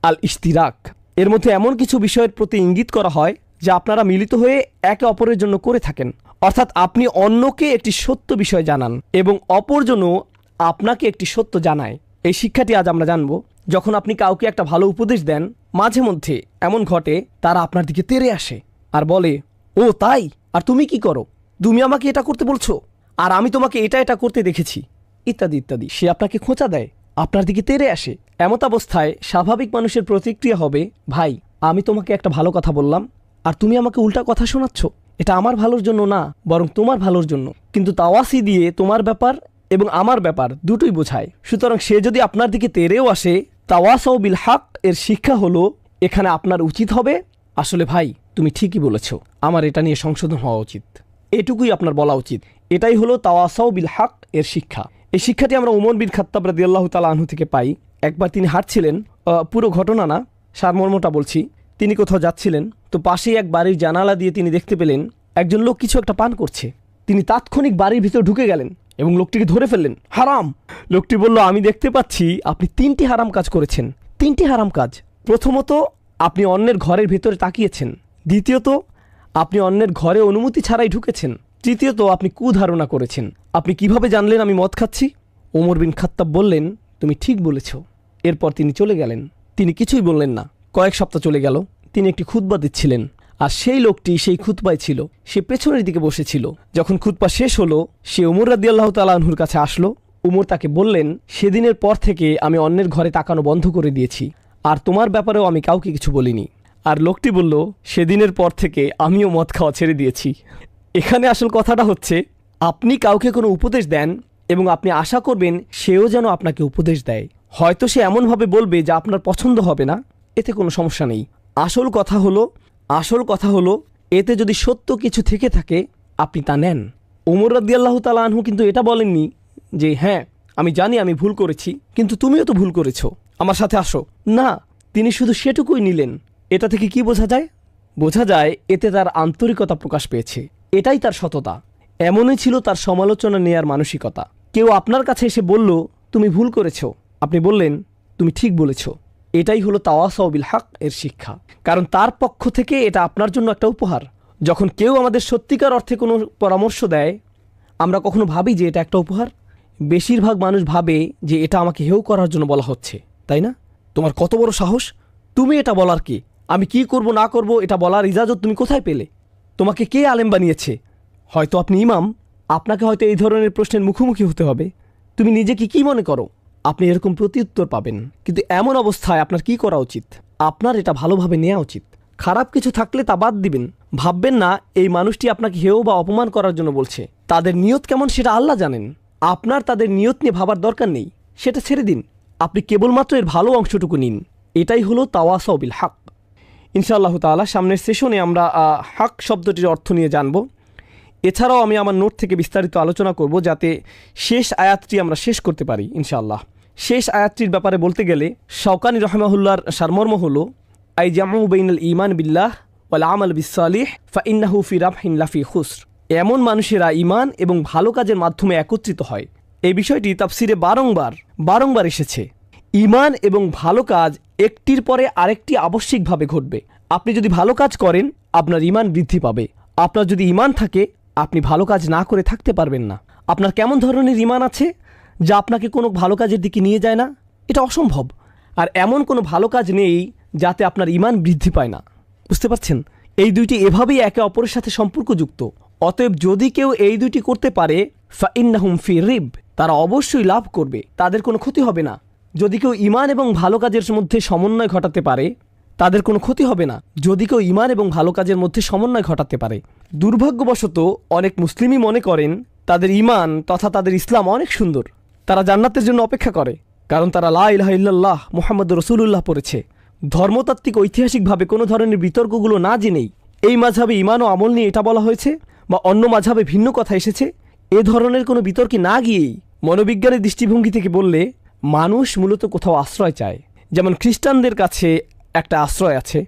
আল ইশতিরাক। এর মধ্যে এমন কিছু বিষয়ের প্রতি ইঙ্গিত করা হয় যা আপনারা মিলিত হয়ে একে অপরের জন্য করে থাকেন। অর্থাৎ আপনি অন্যকে একটি সত্য বিষয় জানান এবং অপরজনও আপনাকে একটি সত্য জানায়। এই শিক্ষাটি আজ আমরা জানব। যখন আপনি কাউকে একটা ভালো উপদেশ দেন, মাঝে মধ্যে এমন ঘটে তারা আপনার দিকে তেড়ে আসে আর বলে, ও তাই, আর তুমি কি করো? তুমি আমাকে এটা করতে বলছো, আর আমি তোমাকে এটা করতে দেখেছি, ইত্যাদি ইত্যাদি। সে আপনাকে খোঁচা দেয়, আপনার দিকে তেড়ে আসে। এমত অবস্থায় স্বাভাবিক মানুষের প্রতিক্রিয়া হবে, ভাই, আমি তোমাকে একটা ভালো কথা বললাম আর তুমি আমাকে উল্টা কথা শোনাচ্ছ, এটা আমার ভালোর জন্য না, বরং তোমার ভালোর জন্য। কিন্তু তাওয়াসি দিয়ে তোমার ব্যাপার এবং আমার ব্যাপার দুটোই বোঝায়। সুতরাং সে যদি আপনার দিকে তেড়েও আসে, তাওয়াসাউ বিল হক এর শিক্ষা হলো এখানে আপনার উচিত হবে, আসলে ভাই তুমি ঠিকই বলেছ, আমার এটা নিয়ে সংশোধন হওয়া উচিত, এটুকুই আপনার বলা উচিত। এটাই হলো তাওয়াসাউ বিল হক এর শিক্ষা। এই শিক্ষাটি আমরা উমর বিন খাত্তাব রাদিয়াল্লাহু তাআলা আনহু থেকে পাই। একবার তিনি হাঁটছিলেন, পুরো ঘটনা না, সারমর্মটা বলছি। তিনি কোথাও যাচ্ছিলেন, তো পাশেই এক বাড়ির জানালা দিয়ে তিনি দেখতে পেলেন একজন লোক কিছু একটা পান করছে। তিনি তাৎক্ষণিক বাড়ির ভিতর ঢুকে গেলেন এবং লোকটিকে ধরে ফেললেন। হারাম! লোকটি বলল, আমি দেখতে পাচ্ছি আপনি 3টি হারাম কাজ করেছেন। 3টি হারাম কাজ। প্রথমত, আপনি অন্যের ঘরের ভিতরে তাকিয়েছেন। দ্বিতীয়ত, আপনি অন্যের ঘরে অনুমতি ছাড়াই ঢুকেছেন। তৃতীয়ত, আপনি কুধারণা করেছেন। আপনি কিভাবে জানলেন আমি মদ খাচ্ছি? ওমর বিন খাত্তাব বললেন, তুমি ঠিক বলেছ। এরপর তিনি চলে গেলেন। তিনি কিছুই বললেন না। কয়েক সপ্তাহ চলে গেল। তিনি একটি খুতবা দিচ্ছিলেন, আর সেই লোকটি সেই খুতবায় ছিল। সে পেছনের দিকে বসেছিল। যখন খুতবা শেষ হলো, সে উমর রাদিয়াল্লাহু তাআলা আনহুর কাছে আসলো। উমর তাকে বললেন, সেদিনের পর থেকে আমি অন্যের ঘরে তাকানো বন্ধ করে দিয়েছি, আর তোমার ব্যাপারেও আমি কাউকে কিছু বলিনি। আর লোকটি বলল, সেদিনের পর থেকে আমিও মদ খাওয়া ছেড়ে দিয়েছি। এখানে আসল কথাটা হচ্ছে, আপনি কাউকে কোনো উপদেশ দেন এবং আপনি আশা করবেন সেও যেন আপনাকে উপদেশ দেয়। হয়তো সে এমনভাবে বলবে যা আপনার পছন্দ হবে না, এতে কোনো সমস্যা নেই। আসল কথা হলো এতে যদি সত্য কিছু থেকে থাকে আপনি তা নেন। ওমর রাদিয়াল্লাহু তাআলা আনহু কিন্তু এটা বলেননি যে হ্যাঁ আমি জানি আমি ভুল করেছি, কিন্তু তুমিও তো ভুল করেছো, আমার সাথে আসো। না, তিনি শুধু সেটুকুই নিলেন। এটা থেকে কি বোঝা যায়? বোঝা যায় এতে তার আন্তরিকতা প্রকাশ পেয়েছে। এটাই তার সততা। এমনই ছিল তার সমালোচনা নেয়ার মানসিকতা। কেউ আপনার কাছে এসে বলল তুমি ভুল করেছো, আপনি বললেন তুমি ঠিক বলেছো। এটাই হলো তাওয়াসাউ বিল হক এর শিক্ষা। কারণ তার পক্ষ থেকে এটা আপনার জন্য একটা উপহার। যখন কেউ আমাদের সত্যিকার অর্থে কোনো পরামর্শ দেয়, আমরা কখনো ভাবি যে এটা একটা উপহার? বেশিরভাগ মানুষ ভাবে যে এটা আমাকে হেয় করার জন্য বলা হচ্ছে, তাই না? তোমার কত বড় সাহস, তুমি এটা বলার কে? আমি কি করব না করব এটা বলার ইজাজত তুমি কোথায় পেলে? তোমাকে কে আলেম বানিয়েছে? হয়তো আপনি ইমাম, আপনাকে হয়তো এই ধরনের প্রশ্নের মুখোমুখি হতে হবে। তুমি নিজেকে কি মনে করো? আপনি এরকম প্রত্যুত্তর পাবেন। কিন্তু এমন অবস্থায় আপনার কি করা উচিত? আপনার এটা ভালোভাবে নেওয়া উচিত। খারাপ কিছু থাকলে তা বাদ দিবেন। ভাববেন না এই মানুষটি আপনাকে হেয় বা অপমান করার জন্য বলছে। তাদের নিয়ত কেমন সেটা আল্লাহ জানেন। আপনার তাদের নিয়ত নিয়ে ভাবার দরকার নেই, সেটা ছেড়ে দিন। আপনি কেবলমাত্র এর ভালো অংশটুকু নিন। এটাই হলো তাওয়াসাউ বিল হক। ইনশাআল্লাহ তাআলা সামনের সেশনে আমরা হক শব্দটির অর্থ নিয়ে জানব। এছাড়াও আমি আমার নোট থেকে বিস্তারিত আলোচনা করব, যাতে শেষ আয়াতটি আমরা শেষ করতে পারি ইনশাআল্লাহ। শেষ আয়াতটির ব্যাপারে বলতে গেলে শাওকানি রাহিমাহুল্লাহর সারমর্ম হলো, আই জামু বাইনাল ঈমান বিল্লাহ ওয়াল আমাল বিসসালিহ ফাইন্নাহু ফি রাবহিন লাফি খুসর। এমন মানুষেরা ঈমান এবং ভালো কাজের মাধ্যমে একত্রিত হয়। এই বিষয়টি তাফসিরে বারংবার এসেছে। ঈমান এবং ভালো কাজ একটির পরে আরেকটি আবশ্যিকভাবে ঘটবে। আপনি যদি ভালো কাজ করেন আপনার ঈমান বৃদ্ধি পাবে। আপনার যদি ঈমান থাকে আপনি ভালো কাজ না করে থাকতে পারবেন না। আপনার কেমন ধরনের ঈমান আছে যা আপনাকে কোনো ভালো কাজের দিকে নিয়ে যায় না? এটা অসম্ভব। আর এমন কোনো ভালো কাজ নেই যাতে আপনার ঈমান বৃদ্ধি পায় না। বুঝতে পারছেন? এই দুইটি এভাবেই একে অপরের সাথে সম্পর্কযুক্ত। অতএব যদি কেউ এই দুইটি করতে পারে ফাইন্নাহুম ফি রিব, তারা অবশ্যই লাভ করবে, তাদের কোনো ক্ষতি হবে না। যদি কেউ ঈমান এবং ভালো কাজের মধ্যে সমন্বয় ঘটাতে পারে তাদের কোনো ক্ষতি হবে না। যদি কেউ ঈমান এবং ভালো কাজের মধ্যে সমন্বয় ঘটাতে পারে। দুর্ভাগ্যবশত অনেক মুসলিমই মনে করেন তাদের ঈমান তথা তাদের ইসলাম অনেক সুন্দর। তারা জান্নাতের জন্য অপেক্ষা করে, কারণ তারা লা ইলাহা ইল্লাল্লাহ মুহাম্মাদুর রাসূলুল্লাহ পড়েছে। ধর্মতাত্ত্বিক ঐতিহাসিকভাবে কোনো ধরনের বিতর্কগুলো না জেনেই এই মাযহাবে ঈমান ও আমল নিয়ে এটা বলা হয়েছে বা অন্য মাযহাবে ভিন্ন কথা এসেছে, এ ধরনের কোনো বিতর্কে না গিয়েই মনোবিজ্ঞানের দৃষ্টিভঙ্গি থেকে বললে মানুষ মূলত কোথাও আশ্রয় চায়। যেমন খ্রিস্টানদের কাছে একটা আশ্রয় আছে।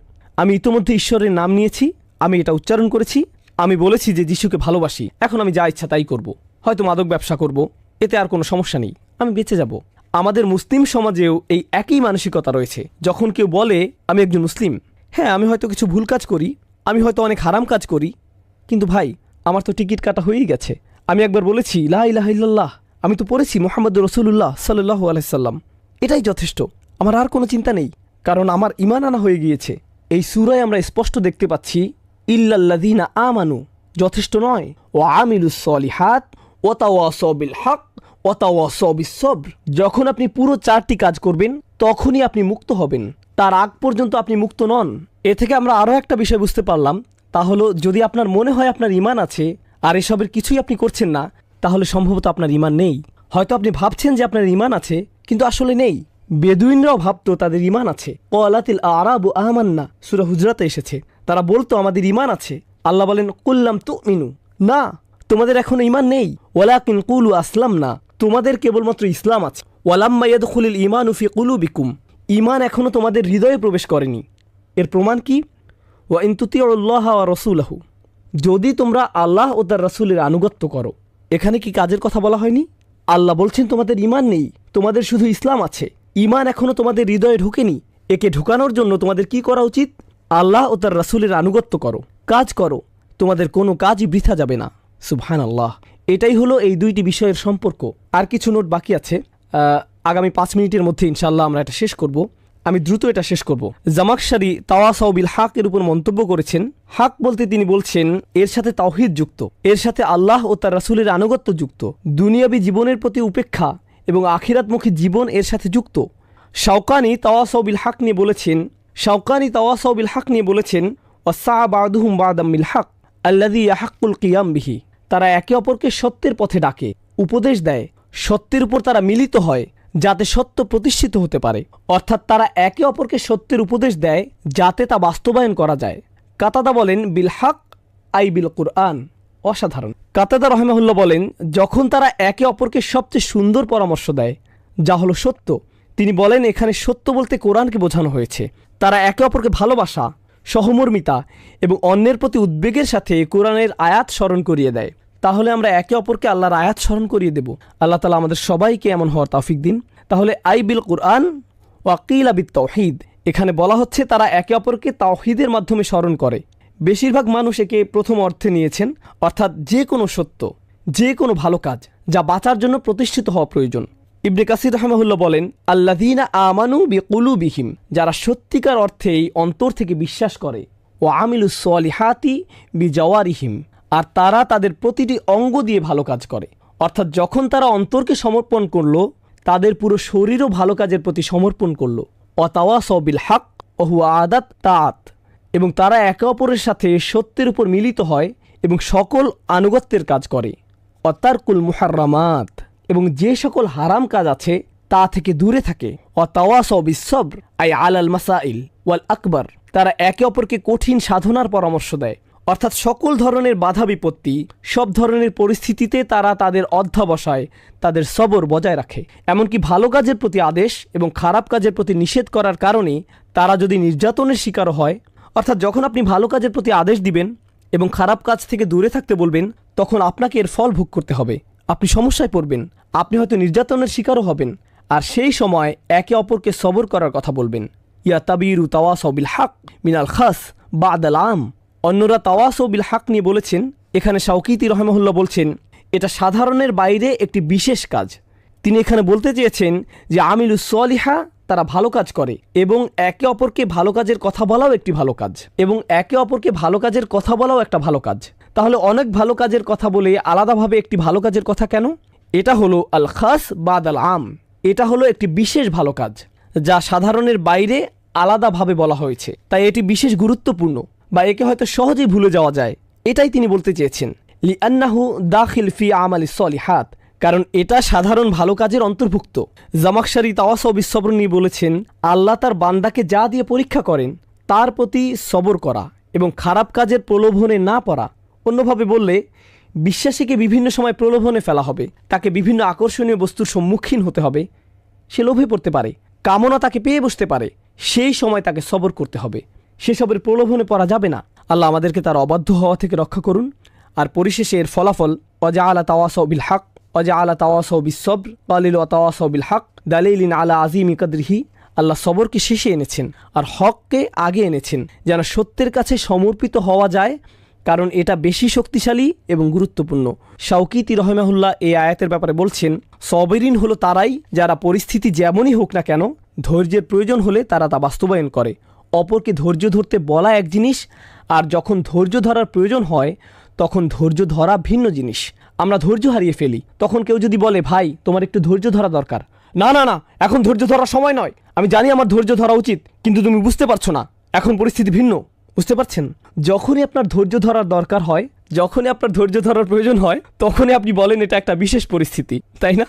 আমি ইতোমধ্যে ঈশ্বরের নাম নিয়েছি, আমি এটা উচ্চারণ করেছি, আমি বলেছি যে যিশুকে ভালোবাসি, এখন আমি যা ইচ্ছা তাই করব। হয়তো মাদক ব্যবসা করব, এতে আর কোনো সমস্যা নেই, আমি বেঁচে যাব। আমাদের মুসলিম সমাজেও এই একই মানসিকতা রয়েছে। যখন কেউ বলে আমি একজন মুসলিম, হ্যাঁ আমি হয়তো কিছু ভুল কাজ করি, আমি হয়তো অনেক হারাম কাজ করি, কিন্তু ভাই আমার তো টিকিট কাটা হয়েই গেছে। আমি একবার বলেছি লা ইলাহা ইল্লাল্লাহ, আমি তো পড়েছি মুহাম্মাদুর রাসূলুল্লাহ সাল্লাল্লাহু আলাইহি সাল্লাম, এটাই যথেষ্ট, আমার আর কোনো চিন্তা নেই, কারণ আমার ঈমান আনা হয়ে গিয়েছে। এই সূরায় আমরা স্পষ্ট দেখতে পাচ্ছি ইল্লাল্লাযীনা আমানু যথেষ্ট নয়, ও আমিলুস সলিহাত ওয়া তাওয়াসাউ বিল হক ওয়া তাওয়াসাউ বিস সবর। যখন আপনি পুরো 4টি কাজ করবেন তখনই আপনি মুক্ত হবেন, তার আগ পর্যন্ত আপনি মুক্ত নন। এ থেকে আমরা আরও একটা বিষয় বুঝতে পারলাম, তা হলো যদি আপনার মনে হয় আপনার ঈমান আছে আর এসবের কিছুই আপনি করছেন না, তাহলে সম্ভবত আপনার ঈমান নেই। হয়তো আপনি ভাবছেন যে আপনার ঈমান আছে, কিন্তু আসলে নেই। বেদুইনরাও ভাবতো তাদের ঈমান আছে। ক্বালাতিল আরাবু আমান্না সূরা হুজরাতে এসেছে, তারা বলতো আমাদের ঈমান আছে। আল্লাহ বলেন কুল্লাম তুমিনু, না তোমাদের এখনো ঈমান নেই, ওয়ালাকিন কুলু আসলামনা, তোমাদের কেবলমাত্র ইসলাম আছে। ওয়ালাম্মা ইয়াদখুলুল ঈমানু ফি কুলুবিকুম, ঈমান এখনো তোমাদের হৃদয়ে প্রবেশ করেনি। এর প্রমাণ কি? ওয়া ইন তুতিউল্লাহ ওয়া রাসূলাহু, যদি তোমরা আল্লাহ ও তার রাসূলের আনুগত্য করো। এখানে কি কাজের কথা বলা হয়নি? আল্লাহ বলছেন তোমাদের ঈমান নেই, তোমাদের শুধু ইসলাম আছে, ঈমান এখনও তোমাদের হৃদয়ে ঢোকেনি। একে ঢুকানোর জন্য তোমাদের কি করা উচিত? আল্লাহ ও তার রাসূলের আনুগত্য করো, কাজ করো, তোমাদের কোনো কাজই বৃথা যাবে না। সুবহানাল্লাহ। এটাই হলো এই দুইটি বিষয়ের সম্পর্ক। আর কিছু নোট বাকি আছে, আগামী 5 মিনিটের মধ্যে ইনশাআল্লাহ আমরা এটা শেষ করব। আমি দ্রুত এটা শেষ করব। জামাখশারি তাওয়াসাউ বিল হক এর উপর মন্তব্য করেছেন। হক বলতে তিনি বলছেন এর সাথে তাওহীদ যুক্ত, এর সাথে আল্লাহ ও তার রাসূলের আনুগত্য যুক্ত, দুনিয়াবী জীবনের প্রতি উপেক্ষা এবং আখিরাতমুখী জীবন এর সাথে যুক্ত। শাওকানি তাওয়াসাউ বিল হক নিয়ে বলেছেন ওয়াসা বাদুহুম বাদাম বিল হক আল্লাযী ইয়াহাক্কুল কিয়াম বিহি। তারা একে অপরকে সত্যের পথে ডাকে, উপদেশ দেয়, সত্যের উপর তারা মিলিত হয় যাতে সত্য প্রতিষ্ঠিত হতে পারে। অর্থাৎ তারা একে অপরকে সত্যের উপদেশ দেয় যাতে তা বাস্তবায়ন করা যায়। কাতাদা বলেন বিল হক আই বিল কুরআন। অসাধারণ। কাতাদা রহিমাহুল্লাহ বলেন যখন তারা একে অপরকে সবচেয়ে সুন্দর পরামর্শ দেয় যা হলো সত্য, তিনি বলেন এখানে সত্য বলতে কোরআনকে বোঝানো হয়েছে। তারা একে অপরকে ভালোবাসা, সহমর্মিতা এবং অন্যের প্রতি উদ্বেগের সাথে কোরআনের আয়াত স্মরণ করিয়ে দেয়। তাহলে আমরা একে অপরকে আল্লাহর আয়াত স্মরণ করিয়ে দেব। আল্লাহ তাআলা আমাদের সবাইকে এমন হওয়ার তৌফিক দিন। তাহলে আই বিল কুরআন ওয়াকিলা বিত তাওহীদ, এখানে বলা হচ্ছে তারা একে অপরকে তাওহীদের মাধ্যমে স্মরণ করে। বেশিরভাগ মানুষ একে প্রথম অর্থে নিয়েছেন, অর্থাৎ যে কোনো সত্য, যে কোনো ভালো কাজ যা বাঁচার জন্য প্রতিষ্ঠিত হওয়া প্রয়োজন। ইবনে কাসির রাহিমাহুল্লাহ বলেন আল্লাযীনা আমানু বিকুলুবিহিম, যারা সত্যিকার অর্থেই অন্তর থেকে বিশ্বাস করে, ও আমিলুস সলিহাতি বিজাওয়ারিহিম, আর তারা তাদের প্রতিটি অঙ্গ দিয়ে ভালো কাজ করে। অর্থাৎ যখন তারা অন্তরকে সমর্পণ করলো, তাদের পুরো শরীরও ভালো কাজের প্রতি সমর্পণ করলো। ওয়াতাওয়াসাউ বিল হক ওয়া হুয়া আদাত তাআত, এবং তারা একে অপরের সাথে সত্যের উপর মিলিত হয় এবং সকল আনুগত্যের কাজ করে। ওয়াতারকুল মুহাররামাত, এবং যে সকল হারাম কাজ আছে তা থেকে দূরে থাকে। ওয়াতাওয়াসাউ বিস সবর আই আলাল মাসাইল ওয়াল আকবার, তারা একে অপরকে কঠিন সাধনার পরামর্শ দেয়। অর্থাৎ সকল ধরনের বাধা বিপত্তি, সব ধরনের পরিস্থিতিতে তারা তাদের অধ্যবসায়, তাদের সবর বজায় রাখে। এমনকি ভালো কাজের প্রতি আদেশ এবং খারাপ কাজের প্রতি নিষেধ করার কারণে তারা যদি নির্যাতনের শিকার হয়, অর্থাৎ যখন আপনি ভালো কাজের প্রতি আদেশ দিবেন এবং খারাপ কাজ থেকে দূরে থাকতে বলবেন, তখন আপনাকে এর ফল ভোগ করতে হবে। আপনি সমস্যায় পড়বেন, আপনি হয়তো নির্যাতনের শিকারও হবেন। আর সেই সময় একে অপরকে সবর করার কথা বলবেন। ইয়া তাবিরু তাওয়াসাউ বিল হক মিনাল খাস বাদাল আম। অন্যরা তাওয়াসাউ বিল হক নিয়ে বলেছেন, এখানে শাওকিতি রাহিমাহুল্লাহ বলছেন এটা সাধারণের বাইরে একটি বিশেষ কাজ। তিনি এখানে বলতে চেয়েছেন যে আমিলুস সলিহা, তারা ভালো কাজ করে এবং একে অপরকে ভালো কাজের কথা বলাও একটি ভালো কাজ, একটা ভালো কাজ। তাহলে অনেক ভালো কাজের কথা বলে আলাদাভাবে একটি ভালো কাজের কথা কেন? এটা হলো আল খাস বাদাল আম, এটা হলো একটি বিশেষ ভালো কাজ যা সাধারণের বাইরে আলাদাভাবে বলা হয়েছে, তাই এটি বিশেষ গুরুত্বপূর্ণ, বা একে হয়তো সহজেই ভুলে যাওয়া যায়। এটাই তিনি বলতে চেয়েছেন। লিআন্নাহু দাখিল ফি আমালিস সলিহাত, কারণ এটা সাধারণ ভালো কাজের অন্তর্ভুক্ত। জামাখশারি তাওয়াসাউ বিস সবর নিয়ে বলেছেন আল্লাহ তার বান্দাকে যা দিয়ে পরীক্ষা করেন তার প্রতি সবর করা এবং খারাপ কাজের প্রলোভনে না পড়া। অন্যভাবে বললে বিশ্বাসীকে বিভিন্ন সময় প্রলোভনে ফেলা হবে, তাকে বিভিন্ন আকর্ষণীয় বস্তুর সম্মুখীন হতে হবে, সে লোভে পড়তে পারে, কামনা তাকে পেয়ে বসতে পারে, সেই সময় তাকে সবর করতে হবে, সেসবের প্রলোভনে পড়া যাবে না। আল্লাহ আমাদেরকে তার অবাধ্য হওয়া থেকে রক্ষা করুন। আর পরিশেষে এর ফলাফল ওয়াজআলা তাওয়াসাউ বিল হক ওয়াজআলা তাওয়াসাউ বিস সবর ওয়ালিল তাওয়াসাউ বিল হক দালিলিন আলা আযীমি কদরিহি। আল্লাহ সবরকে শেষে এনেছেন আর হককে আগে এনেছেন, যেন সত্যের কাছে সমর্পিত হওয়া যায়, কারণ এটা বেশি শক্তিশালী এবং গুরুত্বপূর্ণ। শাওকিতি রাহিমাহুল্লাহ এই আয়াতের ব্যাপারে বলছেন সবিরিন হলো তারাই যারা পরিস্থিতি যেমনই হোক না কেন ধৈর্যের প্রয়োজন হলে তারা তা বাস্তবায়ন করে। অপরকে ধৈর্য ধরতে বলা এক জিনিস, আর যখন ধৈর্য ধরার প্রয়োজন হয় তখন ধৈর্য ধরা ভিন্ন জিনিস। আমরা ধৈর্য হারিয়ে ফেলি। তখন কেউ যদি বলে ভাই তোমার একটু ধৈর্য ধরা দরকার, না না না এখন ধৈর্য ধরার সময় নয়, আমি জানি আমার ধৈর্য ধরা উচিত, কিন্তু তুমি বুঝতে পারছো না, এখন পরিস্থিতি ভিন্ন। বুঝতে পারছেন? যখনই আপনার ধৈর্য ধরার দরকার হয়, যখনই আপনার ধৈর্য ধরার প্রয়োজন হয়, তখনই আপনি বলেন এটা একটা বিশেষ পরিস্থিতি, তাই না?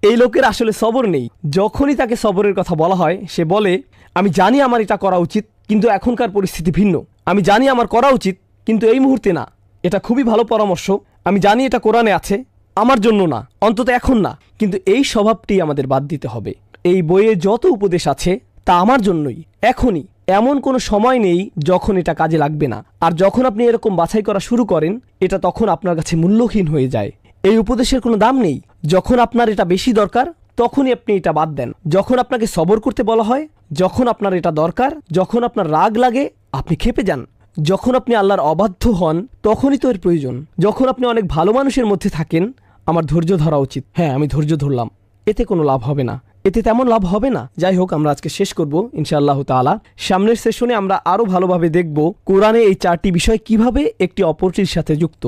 এই লোকের আসলে সবর নেই। যখনই তাকে সবরের কথা বলা হয় সে বলে আমি জানি আমার এটা করা উচিত, কিন্তু এখনকার পরিস্থিতি ভিন্ন। আমি জানি আমার করা উচিত, কিন্তু এই মুহূর্তে না। এটা খুবই ভালো পরামর্শ, আমি জানি এটা কোরআনে আছে, আমার জন্য না, অন্তত এখন না। কিন্তু এই স্বভাবটি আমাদের বাদ দিতে হবে। এই বইয়ে যত উপদেশ আছে তা আমার জন্যই। এখনই, এমন কোনো সময় নেই যখন এটা কাজে লাগবে না। আর যখন আপনি এরকম বাছাই করা শুরু করেন, এটা তখন আপনার কাছে মূল্যহীন হয়ে যায়। এই উপদেশের কোনো দাম নেই। যখন আপনার এটা বেশি দরকার, তখনই আপনি এটা বাদ দেন। যখন আপনাকে সবর করতে বলা হয়, যখন আপনার এটা দরকার, যখন আপনার রাগ লাগে, আপনি ক্ষেপে যান। যখন আপনি আল্লাহর অবাধ্য হন, তখনই তো এর প্রয়োজন। যখন আপনি অনেক ভালো মানুষের মধ্যে থাকেন, আমার ধৈর্য ধরা উচিত। হ্যাঁ, আমি ধৈর্য ধরলাম, এতে কোনো লাভ হবে না, এতে তেমন লাভ হবে না। যাই হোক, আমরা আজকে শেষ করব ইনশাআল্লাহ তাআলা। সামনের সেশনে আমরা আরও ভালোভাবে দেখব কোরআনে এই 4টি বিষয় কিভাবে একটি অপরটির সাথে যুক্ত।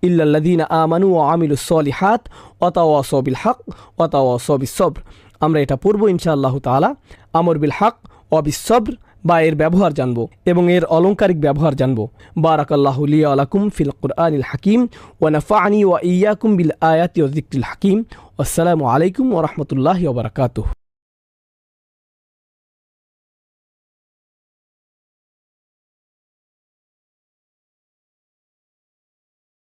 ইল্লাল্লাযীনা আমানু ওয়া আমিলুস সলিহাত ওয়া তাওয়াসাউ বিল হক ওয়া তাওয়াসাউ বিস সবর। আমরা এটা পড়ব ইনশাআল্লাহ তাআলা। আমর বিল হক ওয়া বিস সবর বা এর ব্যবহার জানব এবং এর অলংকারিক ব্যবহার জানব। বারাকাল্লাহু লি ওয়া লাকুম ফিল কুরআনিল হাকিম ওয়া নাফা'নি ওয়া ইয়্যাকুম বিল আয়াতি ওয়া যিকরিল হাকিম। আসসালামু আলাইকুম ওয়া রাহমাতুল্লাহি ওয়া বারাকাতুহু।